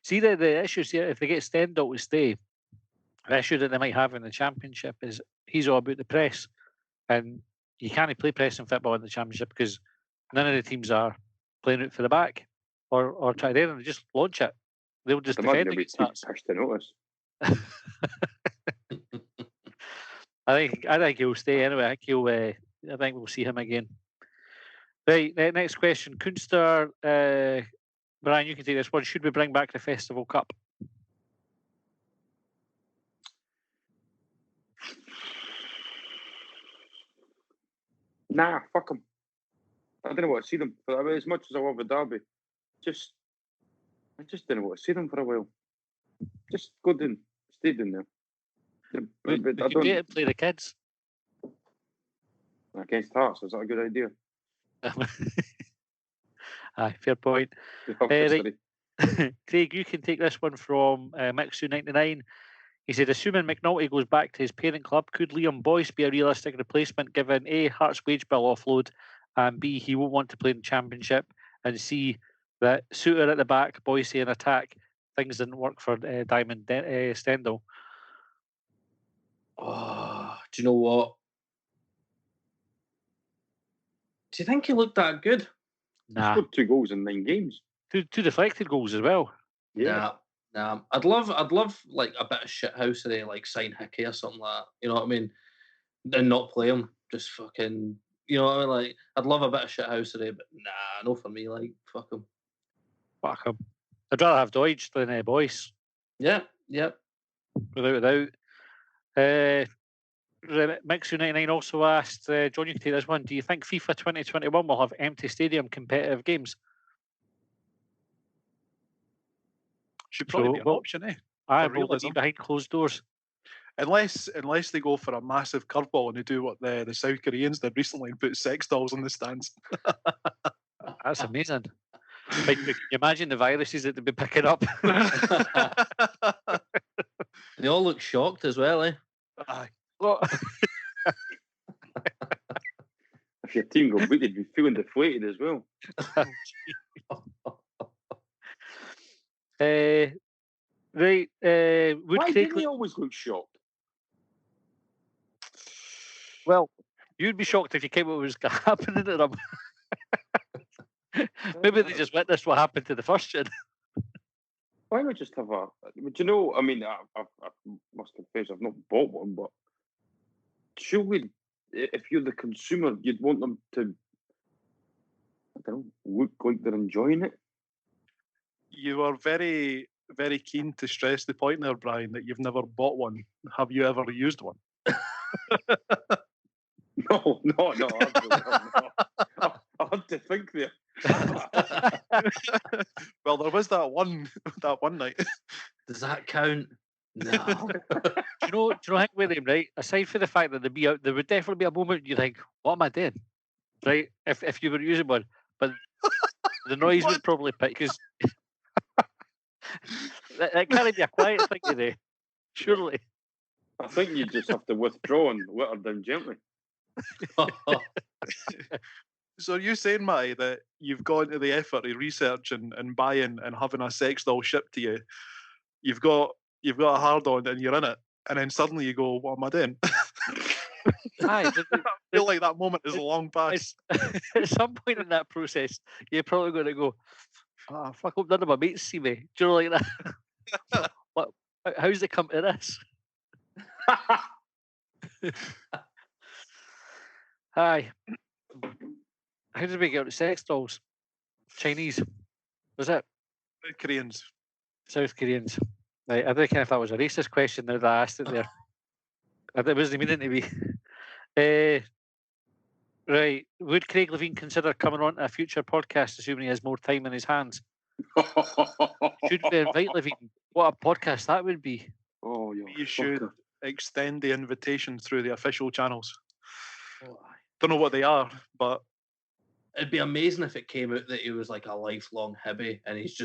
See, the issue here, if they get Stendhal to stay, the issue that they might have in the Championship is he's all about the press. And you can't play pressing football in the Championship because none of the teams are playing it for the back or try there and just launch it. They'll just defend against that. Pushed to notice. I think he'll stay anyway. I think we'll see him again. Right, next question. Kunster, Brian, you can take this one. Should we bring back the Festival Cup? Nah, fuck them. I don't want to see them. But as much as I love the derby, I just didn't want to see them for a while. Just go down, stay down there. We can wait and play the kids. Against Hearts, is that a good idea? Aye, fair point. Right. Craig, you can take this one from Mixu99. He said, assuming McNulty goes back to his parent club, could Liam Boyce be a realistic replacement given A, Hearts wage bill offload, and B, he won't want to play in the Championship, and C, that Suter at the back, Boyce in attack, things didn't work for Diamond Stendhal. Oh, do you know what? Do you think he looked that good? Nah. He scored 2 goals in 9 games. Two deflected goals as well. Yeah. Nah. I'd love like a bit of shithousery, like sign Hickey or something like that. You know what I mean? And not play him. Just fucking, you know what I mean? Like, I'd love a bit of shithousery, but nah, no for me. Like, fuck him. Fuck him. I'd rather have Deutsch than Boyce. Yeah. Without. Mixu99 also asked, John, you can take this one. Do you think FIFA 2021 will have empty stadium competitive games? Should probably be an option, eh? I will be behind closed doors. Unless they go for a massive curveball and they do what the South Koreans did recently and put sex dolls in the stands. That's amazing. Like, can you imagine the viruses that they'd be picking up? They all look shocked as well, eh? Aye. If your team got beat, they'd be feeling deflated as well. Right. Why didn't he always look shocked? Well, you'd be shocked if you came up with what was happening to them. Maybe they just witnessed what happened to the first gen. Why don't we just have a... But you know, I mean, I must confess, I've not bought one, but surely if you're the consumer, you'd want them to, I don't know, look like they're enjoying it. You are very, very keen to stress the point there, Brian, that you've never bought one. Have you ever used one? No, absolutely not. I had to think there. Well, there was that one night. Does that count? No. Do you know, hang with him, right? Aside from the fact that there would definitely be a moment you think, what am I doing? Right? If you were using one. But the noise would probably pick, because that can't be a quiet thing today. Surely. I think you just have to withdraw and let her down gently. So are you saying, Matty, that you've gone to the effort of research and buying and having a sex doll shipped to you? You've got a hard on and you're in it, and then suddenly you go, "What am I doing?" Aye, I feel like that moment is long past. At some point in that process, you're probably going to go, fuck, hope none of my mates see me. Do you know, like that? What? How's it come to this? Hi. How did we get to sex dolls? Chinese. Was it? South Koreans. South Koreans. Right, I don't care if that was a racist question now that I asked it there. It wasn't meaning to be. Right. Would Craig Levine consider coming on to a future podcast, assuming he has more time in his hands? Should we invite Levine? What a podcast that would be. Oh, you should extend the invitation through the official channels. Don't know what they are, but it'd be amazing if it came out that he was like a lifelong Hibby, and he's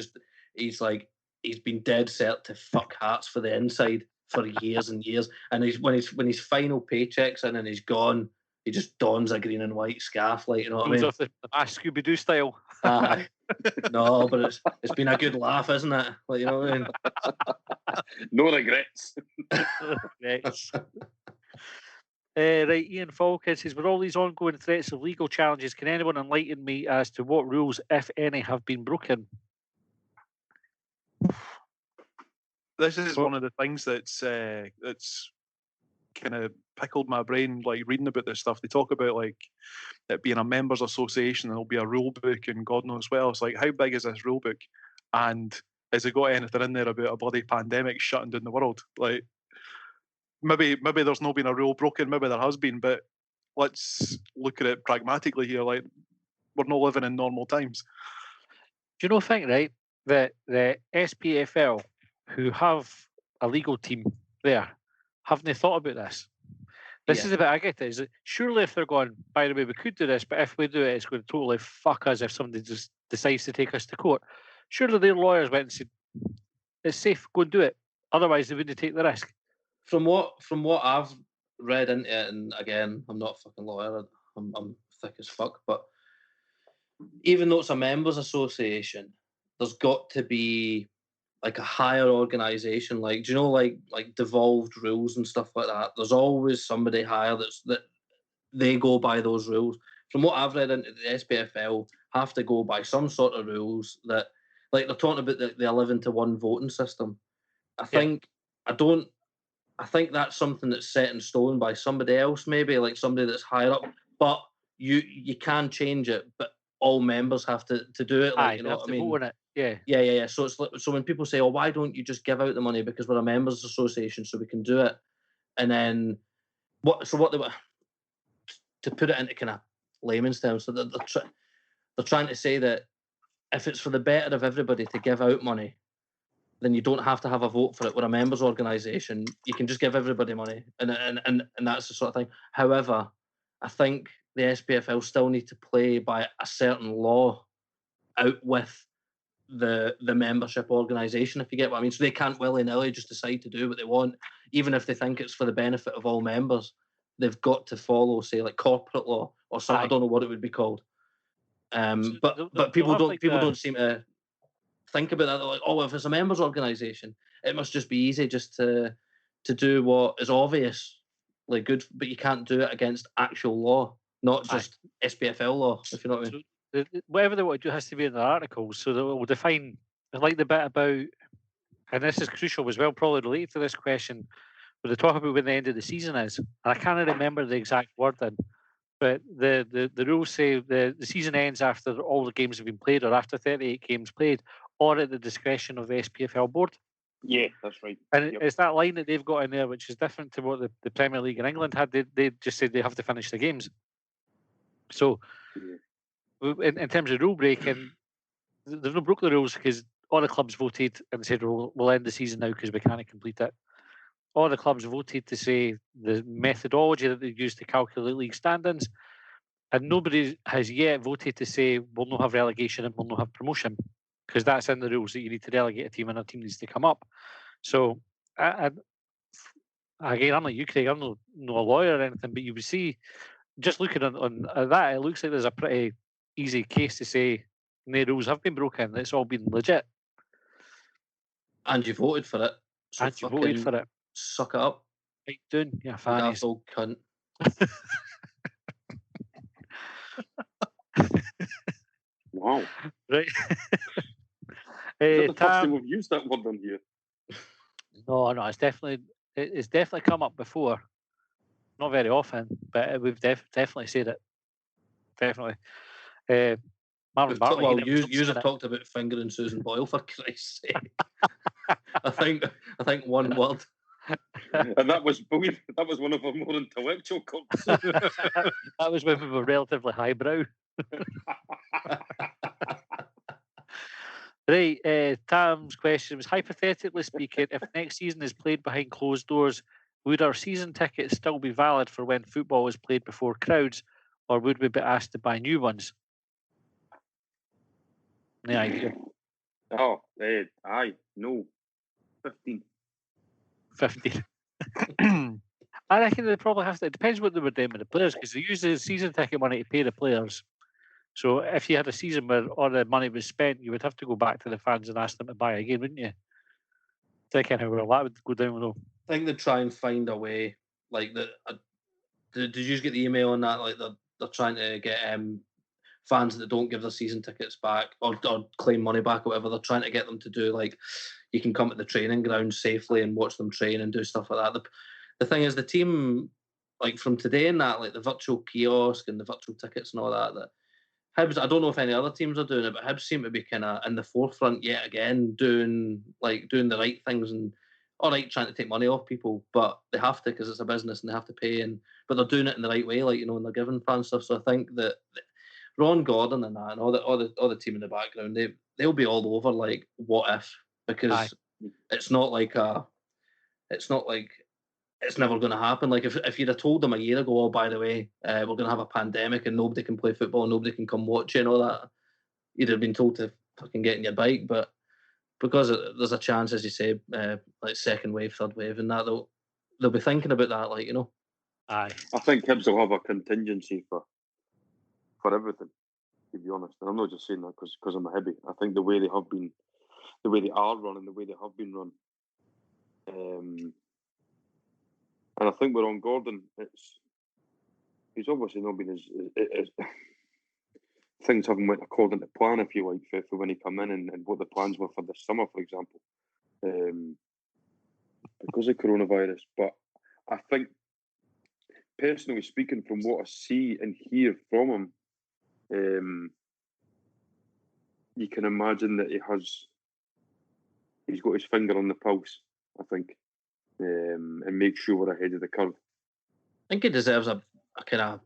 been dead set to fuck Hearts for the inside for years and years, and when his final paycheck's in and he's gone, he just dons a green and white scarf, like, you know what I mean? Off the Scooby-Doo style. No, but it's been a good laugh, isn't it? Like, you know what I mean? No regrets. Regrets. Right, Ian Falkins says, with all these ongoing threats of legal challenges, can anyone enlighten me as to what rules, if any, have been broken? This is one of the things that's kind of pickled my brain like reading about this stuff. They talk about like it being a members association and there'll be a rule book and God knows what else. Like, how big is this rule book? And has it got anything in there about a bloody pandemic shutting down the world? Like, maybe there's not been a rule broken, maybe there has been, but let's look at it pragmatically here. Like, we're not living in normal times. Do you think, right, that the SPFL, who have a legal team there, haven't they thought about this? This is the bit I get it. Is that surely if they're going, by the way, we could do this, but if we do it, it's going to totally fuck us if somebody just decides to take us to court. Surely their lawyers went and said, it's safe, go and do it. Otherwise, they wouldn't take the risk. From what I've read into it, and again, I'm not a fucking lawyer, I'm thick as fuck, but even though it's a members association, there's got to be like a higher organisation, like, do you know, like devolved rules and stuff like that. There's always somebody higher that they go by those rules. From what I've read into the SPFL, have to go by some sort of rules that, like, they're talking about the 11-to-1 voting system. I think that's something that's set in stone by somebody else, maybe like somebody that's higher up. But you can change it, but all members have to do it. Like, you know what I mean? Vote on it. Yeah. So it's like, so when people say, "Oh, why don't you just give out the money because we're a members association, so we can do it?" And then what they to put it into kind of layman's terms, so they're trying to say that if it's for the better of everybody to give out money, then you don't have to have a vote for it. We're a members organisation; you can just give everybody money, and that's the sort of thing. However, I think the SPFL still need to play by a certain law out with the membership organisation, if you get what I mean. So they can't willy-nilly just decide to do what they want, even if they think it's for the benefit of all members. They've got to follow, say, like corporate law or something. I don't know what it would be called. But people don't seem to think about that. They're like, oh, if it's a members organisation, it must just be easy just to do what is obvious, like good, but you can't do it against actual law, not just SPFL law, if you know what I mean. Whatever they want to do has to be in their articles, so that it will define, like the bit about, and this is crucial as well, probably related to this question, where they talk about when the end of the season is. And I can't remember the exact wording, but the rules say the season ends after all the games have been played, or after 38 games played, or at the discretion of the SPFL board. Yeah, that's right. And it's that line that they've got in there, which is different to what the Premier League in England had. They just said they have to finish the games. So, in terms of rule breaking, they've not broke the rules because all the clubs voted and said we'll end the season now because we can't complete it. All the clubs voted to say the methodology that they use to calculate league standings, and nobody has yet voted to say we'll not have relegation and we'll not have promotion, because that's in the rules that you need to relegate a team and a team needs to come up. So, again, I'm like you, Craig. I'm no a lawyer or anything, but you would see, just looking on that, it looks like there's a pretty easy case to say no rules have been broken. It's all been legit. And you voted for it. So and you voted for it. Suck it up. Right, doing, yeah, fannies. Old cunt. Wow. Right. Is that the first time we've used that word on here? No, it's definitely come up before. Not very often, but we've definitely said it. Definitely. Marvin Bartley. Well, you have talked about fingering Susan Boyle, for Christ's sake. I think one word. And that was one of our more intellectual cuts. That was when we were relatively highbrow. Right, Tam's question was, hypothetically speaking, if next season is played behind closed doors, would our season tickets still be valid for when football is played before crowds, or would we be asked to buy new ones? No idea. Oh, no. 15. 15. I reckon they probably have to. It depends what they were doing with the players, because they use the season ticket money to pay the players. So if you had a season where all the money was spent, you would have to go back to the fans and ask them to buy again, wouldn't you? Thinking how well that would go down, though. I think they'd try and find a way. Like, did you just get the email on that? Like, they're trying to get fans that don't give their season tickets back or claim money back or whatever. They're trying to get them to do, like, you can come to the training ground safely and watch them train and do stuff like that. The thing is, the team like from today and that, like the virtual kiosk and the virtual tickets and all that Hibs, I don't know if any other teams are doing it, but Hibs seem to be kind of in the forefront yet again, doing the right things and all right, trying to take money off people, but they have to because it's a business and they have to pay. But they're doing it in the right way, like, you know, and they're giving fans stuff. So I think that Ron Gordon and that and all the team in the background, they'll be all over like what if, because it's not like it's never going to happen. Like if you'd have told them a year ago, oh, by the way, we're going to have a pandemic and nobody can play football and nobody can come watch it and all that, you'd have been told to fucking get in your bike. But because there's a chance, as you say, like second wave, third wave, and that they'll be thinking about that, like, you know. Aye. I think Hibs will have a contingency for everything, to be honest. And I'm not just saying that because I'm a Hibby. I think the way they have been, the way they are run, and the way they have been run. And I think we're on Gordon. He's obviously not been as things haven't went according to plan, if you like, for when he come in and what the plans were for this summer, for example, because of coronavirus. But I think, personally speaking, from what I see and hear from him, you can imagine that he's got his finger on the pulse, I think, and make sure we're ahead of the curve. I think he deserves a kind of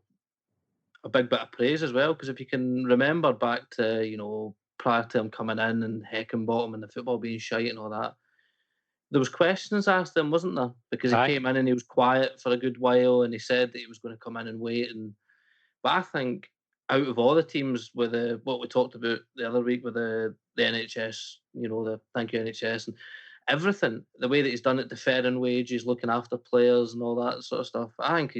a big bit of praise as well, because if you can remember back to, you know, prior to him coming in and Heckenbottom and the football being shite and all that, there was questions asked him, wasn't there? Because he came in and he was quiet for a good while and he said that he was going to come in and wait. But I think out of all the teams with what we talked about the other week with the NHS, you know, the thank you NHS and everything, the way that he's done it, deferring wages, looking after players and all that sort of stuff, I think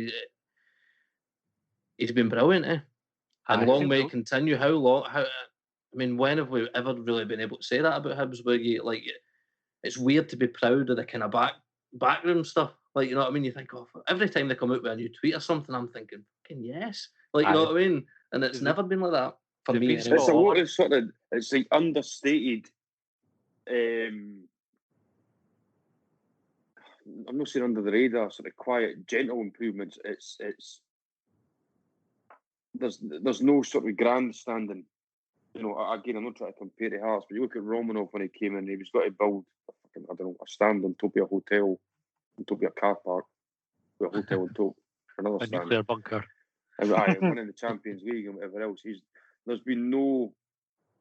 he's been brilliant, eh? And long may it continue. How long? I mean, when have we ever really been able to say that about Hibs? Where you like, it's weird to be proud of the kind of backroom stuff. Like, you know what I mean? You think, oh, every time they come out with a new tweet or something, I'm thinking, fucking yes. Like, you know what I mean? And it's never been like that for me. It's a lot of sort of, it's like understated. I'm not saying under the radar, sort of quiet, gentle improvements. There's no sort of grandstanding. You know, again, I'm not trying to compare to Hearts, but you look at Romanov when he came in, he was got to build, a stand on top of a hotel, on top of a car park, with a hotel on top, another stand. Nuclear bunker. And winning the Champions League and whatever else. There's been no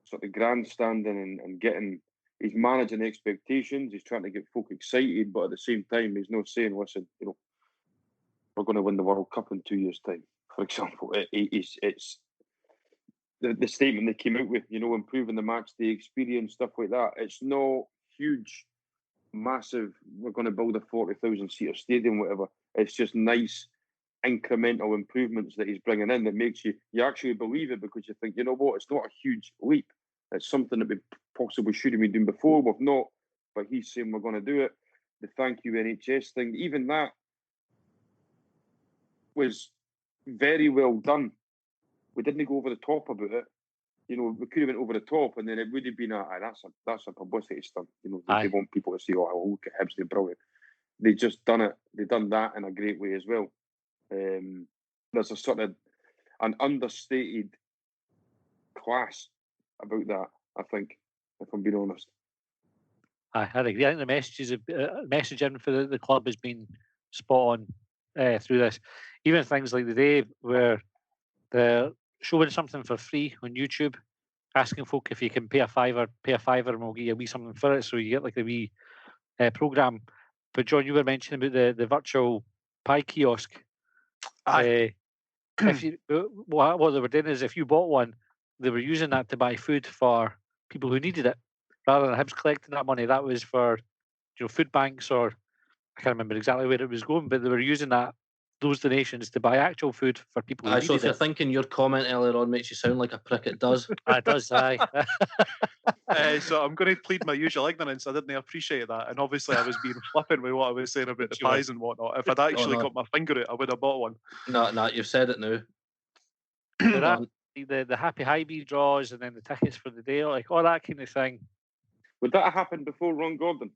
sort of grandstanding and getting. He's managing expectations. He's trying to get folk excited, but at the same time, he's not saying, "Listen, you know, we're going to win the World Cup in 2 years' time." For example, it's the statement they came out with, you know, improving the match day experience, stuff like that. It's not huge, massive. We're going to build a 40,000 seater stadium, whatever. It's just nice, incremental improvements that he's bringing in that makes you actually believe it, because you think, you know what, it's not a huge leap. It's something that we possibly should have been doing before. We've not, but he's saying we're going to do it. The thank you NHS thing, even that was very well done. We didn't go over the top about it. You know, we could have went over the top, and then it would have been that's a publicity stunt. You know, they want people to say, "Oh, look at Hibs, they're brilliant." They just done it. They done that in a great way as well. There's a sort of an understated class about that, I think, if I'm being honest. I agree. I think the messaging for the club has been spot on through this. Even things like the day where they're showing something for free on YouTube, asking folk if you can pay a fiver, and we'll give you a wee something for it, so you get like a wee program. But John, you were mentioning about the virtual pie kiosk. If you what they were doing is, if you bought one, they were using that to buy food for people who needed it, rather than Hibs collecting that money. That was for, you know, food banks, or I can't remember exactly where it was going, but they were using those donations to buy actual food for people who needed it. So if you're thinking your comment earlier on makes you sound like a prick, it does. It does, aye. So I'm going to plead my usual ignorance. I didn't appreciate that, and obviously I was being flippant with what I was saying about the pies and whatnot. If I'd actually got my finger out, I would have bought one. No, you've said it now. The Happy Hibs draws, and then the tickets for the day, like all that kind of thing. Would that have happened before Ron Gordon?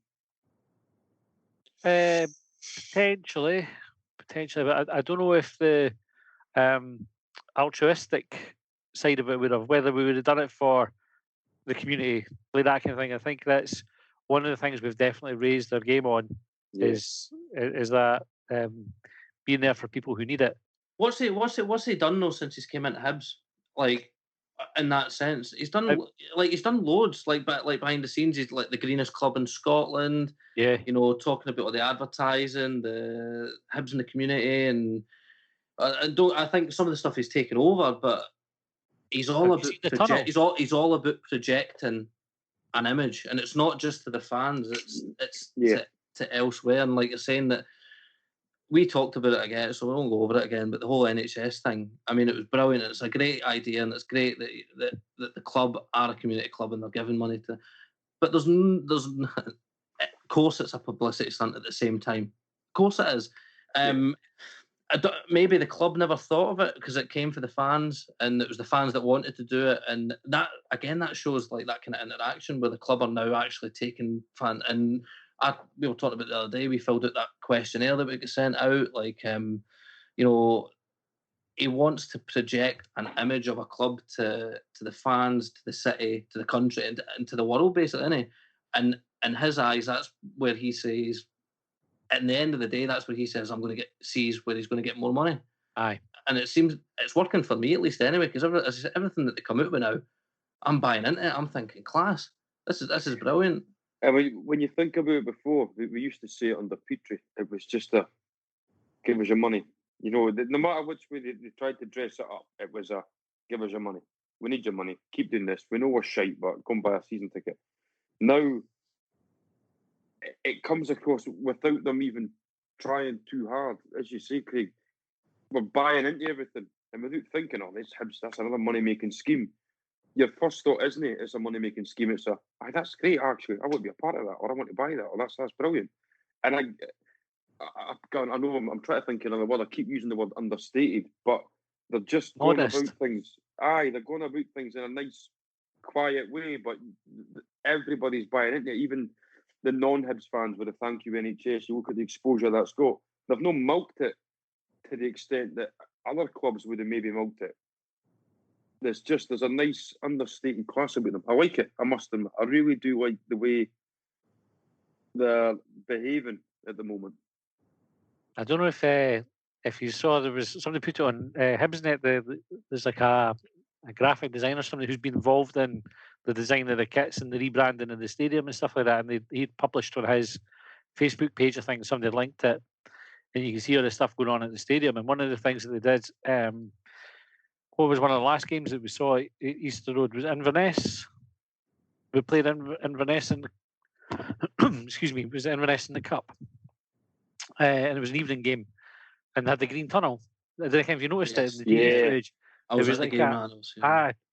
Potentially. potentially, but I don't know if the altruistic side of it would have, whether we would have done it for the community, like that kind of thing. I think that's one of the things we've definitely raised our game on is that being there for people who need it. What's he done though since he's came into Hibs? Like in that sense, he's done loads. Like behind the scenes, he's like the greenest club in Scotland. Yeah, you know, talking about all the advertising, the Hibs in the community, and I think some of the stuff he's taken over, but he's all about he's all about projecting an image, and it's not just to the fans; it's to elsewhere. And like you're saying, that we talked about it again, so we won't go over it again. But the whole NHS thing, I mean, it was brilliant. It's a great idea, and it's great that the club are a community club and they're giving money to. But there's of course it's a publicity stunt at the same time. Of course it is. Maybe the club never thought of it because it came for the fans, and it was the fans that wanted to do it. And that again, that shows like that kind of interaction where the club are now actually taking fan. And we were talking about the other day. We filled out that questionnaire that we got sent out. Like, you know, he wants to project an image of a club to the fans, to the city, to the country, and to the world, basically, isn't he? And in his eyes, that's where he says. At the end of the day, that's what he says. I'm going to sees where he's going to get more money. Aye, and it seems it's working for me at least anyway. Because everything that they come out with now, I'm buying into it. I'm thinking, class. This is brilliant. And when you think about it before, we used to say it under Petrie. It was just a give us your money. You know, no matter which way they tried to dress it up, it was a give us your money. We need your money. Keep doing this. We know we're shite, but come buy a season ticket. Now. It comes across without them even trying too hard. As you say, Craig, we're buying into everything and without thinking, oh, that's another money-making scheme. Your first thought, isn't it? It's a money-making scheme. It's that's great, actually. I want to be a part of that, or I want to buy that, or that's brilliant. And I know I'm trying to think of another word. I keep using the word understated, but they're just going about things. They're going about things in a nice, quiet way, but everybody's buying into it, even the non-Hibs fans with a thank you NHS. You look at the exposure that's got. They've not milked it to the extent that other clubs would have maybe milked it. There's a nice understated class about them. I like it. I must admit. I really do like the way they're behaving at the moment. I don't know if you saw, there was somebody put it on Hibsnet. There's like a graphic designer, somebody who's been involved in the design of the kits and the rebranding of the stadium and stuff like that. And he'd published on his Facebook page, I think somebody linked it, and you can see all the stuff going on at the stadium. And one of the things that they did, what was one of the last games that we saw at Easter Road, was Inverness. We played Inverness in excuse me, was Inverness in the Cup, and it was an evening game, and they had the green tunnel. I don't know if you noticed it in the TV footage. I was at the game.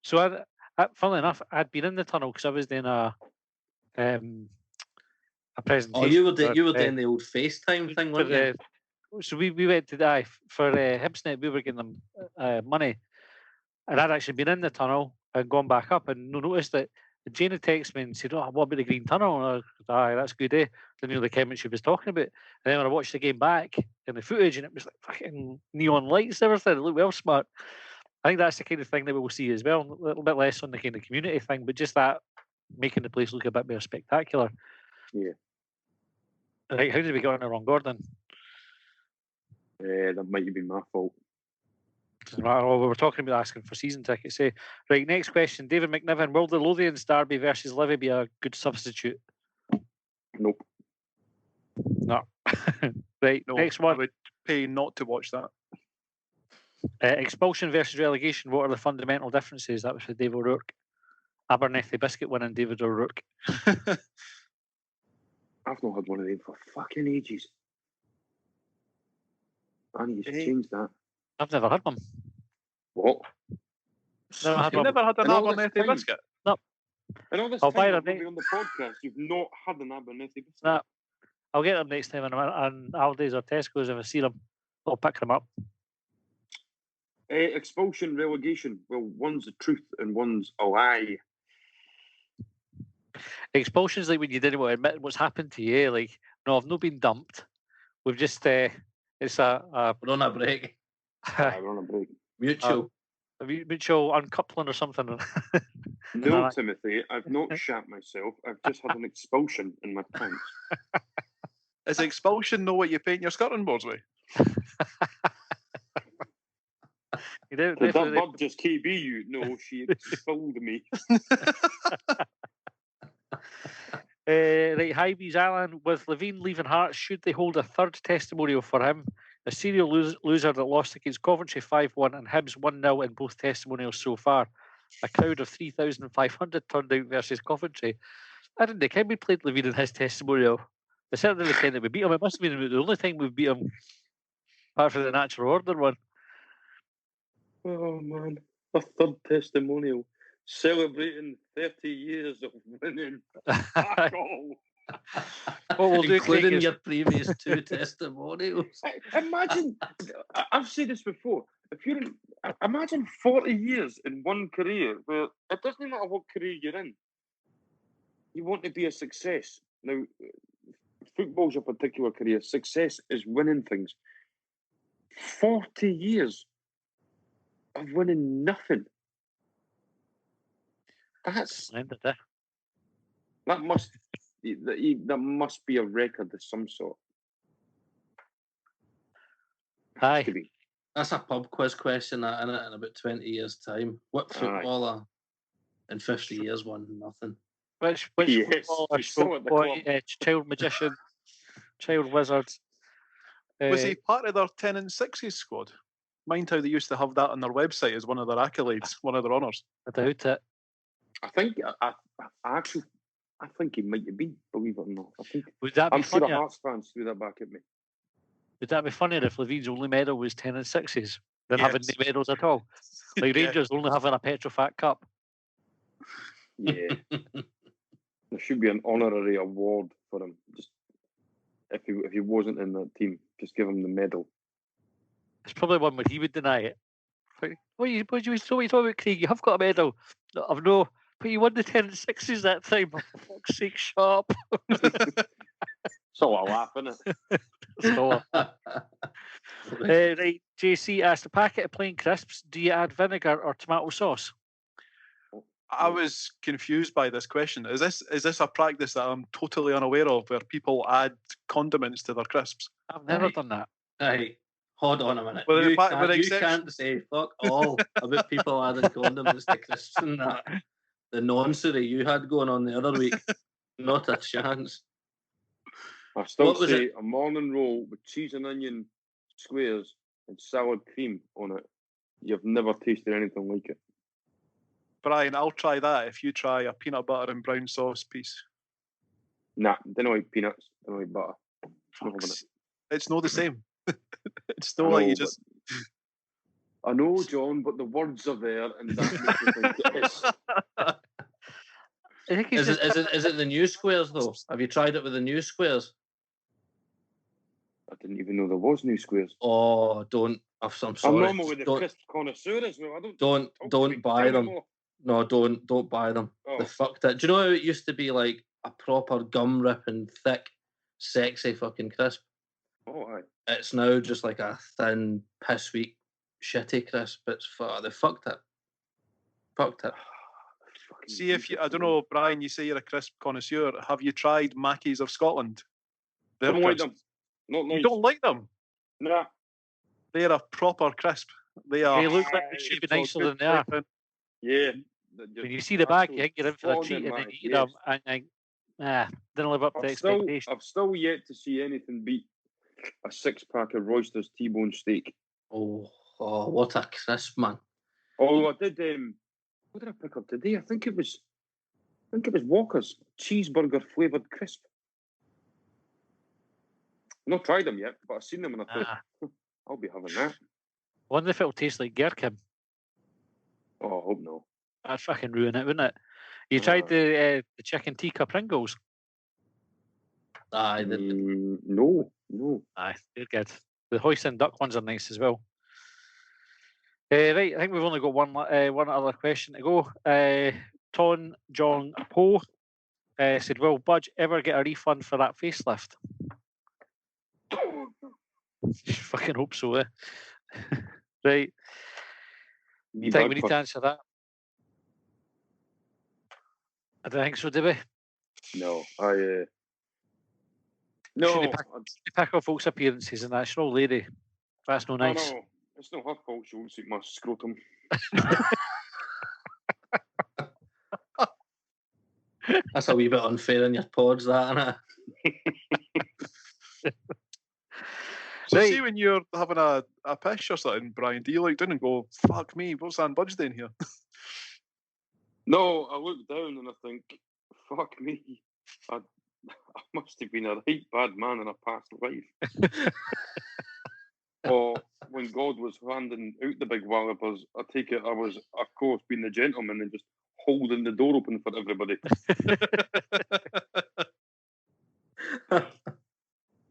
So funnily enough, I'd been in the tunnel because I was doing a presentation. Oh, you were doing the old FaceTime thing, weren't you? So we went to die for Hibsnet. We were giving them money, and I'd actually been in the tunnel and gone back up, and noticed that Jane had texted me and said, "Oh, what about the green tunnel?" And I was, "Aye, that's good, eh?" Didn't know the chemistry she was talking about. And then when I watched the game back in the footage, and it was like fucking neon lights and everything, it looked well smart. I think that's the kind of thing that we will see as well. A little bit less on the kind of community thing, but just that making the place look a bit more spectacular. Yeah. Right, how did we get on the wrong Gordon? That might have been my fault. Doesn't matter. We were talking about asking for season tickets. Right, next question. David McNiven, will the Lothians derby versus Livy be a good substitute? Nope. No. Right, No, next one. I would pay not to watch that. Expulsion versus relegation. What are the fundamental differences? That was for Dave O'Rourke. Abernethy biscuit winning David O'Rourke. I've not had one of them for fucking ages. I need to change that. I've never had one. What? Never had You've one. never had an Abernethy biscuit? No. And all this I'll time buy I've them. been on the podcast, you've not had an Abernethy biscuit? No. I'll get them next time on Aldi's or Tesco's if I see them. I'll pick them up. Expulsion, relegation. Well, one's the truth and one's a lie. Expulsion's like when you didn't want to admit what's happened to you. Like, no, I've not been dumped. We've just It's a We're on a break. We're on a break. Mutual. mutual uncoupling or something. No, Timothy, I've not shat myself. I've just had an expulsion in my pants. Is expulsion know what you paint your skirting boards with? You don't Did that definitely. bird just KB you? No, she expelled me. Right, Hibs, Alan, with Levine leaving Hearts, should they hold a third testimonial for him? A serial loser that lost against Coventry 5-1 and Hibs 1-0 in both testimonials so far. A crowd of 3,500 turned out versus Coventry. I didn't think we played Levine in his testimonial. They certainly saying that we beat him. It must have been the only time we've beat him, apart from the natural order one. Oh, man. A third testimonial. Celebrating 30 years of winning. Fuck all. What we'll do, Including Craig, is your previous 2 testimonials. Imagine, I've said this before. If you're imagine 40 years in one career where it doesn't matter what career you're in, you want to be a success. Now, football's a particular career. Success is winning things. 40 years of winning nothing. That's splendid, eh? that must be a record of some sort. Aye. To be. That's a pub quiz question, that, innit, in about 20 years' time. What footballer in 50 years won nothing? Which Yes, footballer, he's still at the boy, club. child magician, child wizard? Was he part of their 10 and 6s squad? Mind how they used to have that on their website as one of their accolades, one of their honours. I doubt it. I think I think he might have been, believe it or not. I think Would that be I'm sure the funnier? Hearts fans threw that back at me. Would that be funnier if Levine's only medal was 10 and 6s than Yes. having no medals at all? Like Yeah. Rangers only having a Petrofat Cup. Yeah. There should be an honorary award for him. Just if he wasn't in that team, just give him the medal. It's probably one where he would deny it. Like, what you talking about, Craig? You have got a medal. No, I've no, but you won the 10 and 6s that time. For fuck's sake, shut up. It's all a laugh, isn't it? So, right, JC asked, a packet of plain crisps, do you add vinegar or tomato sauce? I was confused by this question. Is this a practice that I'm totally unaware of, where people add condiments to their crisps? I've never done that. Right, hold on a minute. Well, You, in fact, can't, with you exception- can't say fuck all about people adding condiments to crisps and that. The nonsense you had going on the other week. Not a chance. I still What was say a morning roll with cheese and onion squares and salad cream on it. You've never tasted anything like it. Brian, I'll try that if you try a peanut butter and brown sauce piece. Nah, don't like peanuts, don't like butter. Not having it. It's not the same. It's not I like know, you just. I know, John, but the words are there, and that makes me think it is. I think he's Is it the new squares though? Have you tried it with the new squares? I didn't even know there was new squares. Oh, don't. I'm sorry. I'm normal with the Don't- crisp connoisseurs. No, I don't. Don't buy them. Anymore. No, don't buy them. Oh. They fucked it. Do you know how it used to be like a proper gum ripping, thick, sexy fucking crisp? Oh, aye. It's now just like a thin, piss weak, shitty crisp. They fucked it. Fucked it. See if you. I don't know, Brian. You say you're a crisp connoisseur. Have you tried Mackey's of Scotland? I Their don't like crisps. them. Not nice. You don't like them? Nah. They're a proper crisp. They are. They look like they should be nicer than they are. Yeah. When you see the bag, you think you're in for a treat, and then you eat them, and think, didn't live up to expectations. I've still yet to see anything beat a 6-pack of Royster's T-bone steak. Oh, what a crisp, man. Although I did, what did I pick up today? I think it was Walker's cheeseburger flavoured crisp. I've not tried them yet, but I've seen them and I thought, I'll be having that. I wonder if it'll taste like Gherkin. Oh, I hope no. That'd fucking ruin it, wouldn't it? You tried the chicken tikka Pringles? Aye, No. Aye, they're good. The hoisin duck ones are nice as well. Right, I think we've only got one other question to go. Ton Jong Po said, will Budge ever get a refund for that facelift? Fucking hope so, eh? Right. Me You think we need to Bagpuss. answer that? I don't think so, do we? No, Should no. they pick our folks' appearances and that's no lady. That's no nice. No, it's not her fault. She won't suit my scrotum. That's a wee bit unfair in your pods, that, innit? So Right. see when you're having a piss or something, Brian, do you look down and go, fuck me, what's Ann Budge doing here? No, I look down and I think, fuck me. I must have been a right bad man in a past life. Or when God was handing out the big wallopers, I take it I was, of course, being the gentleman and just holding the door open for everybody.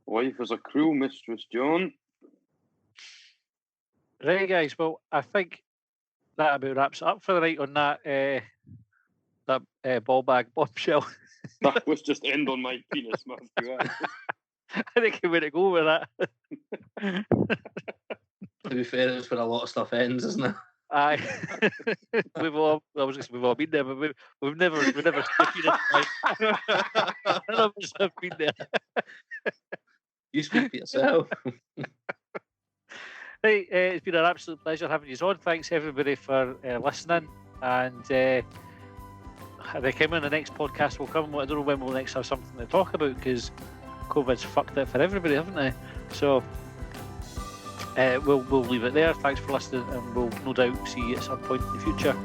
Life is a cruel mistress, John. Right, guys. Well, I think that about wraps it up for the night on that ball bag bombshell. That was just end on my penis, Matthew. I think I'm going to go with that. To be fair, it's where a lot of stuff ends, isn't it? Aye. we've all been there, but we've never been there. None of us have been there. You speak for yourself. Right, it's been an absolute pleasure having you on. Thanks everybody for listening, and they come in the next podcast will come. I don't know when we'll next have something to talk about because COVID's fucked it for everybody, haven't they? So we'll leave it there. Thanks for listening, and we'll no doubt see you at some point in the future.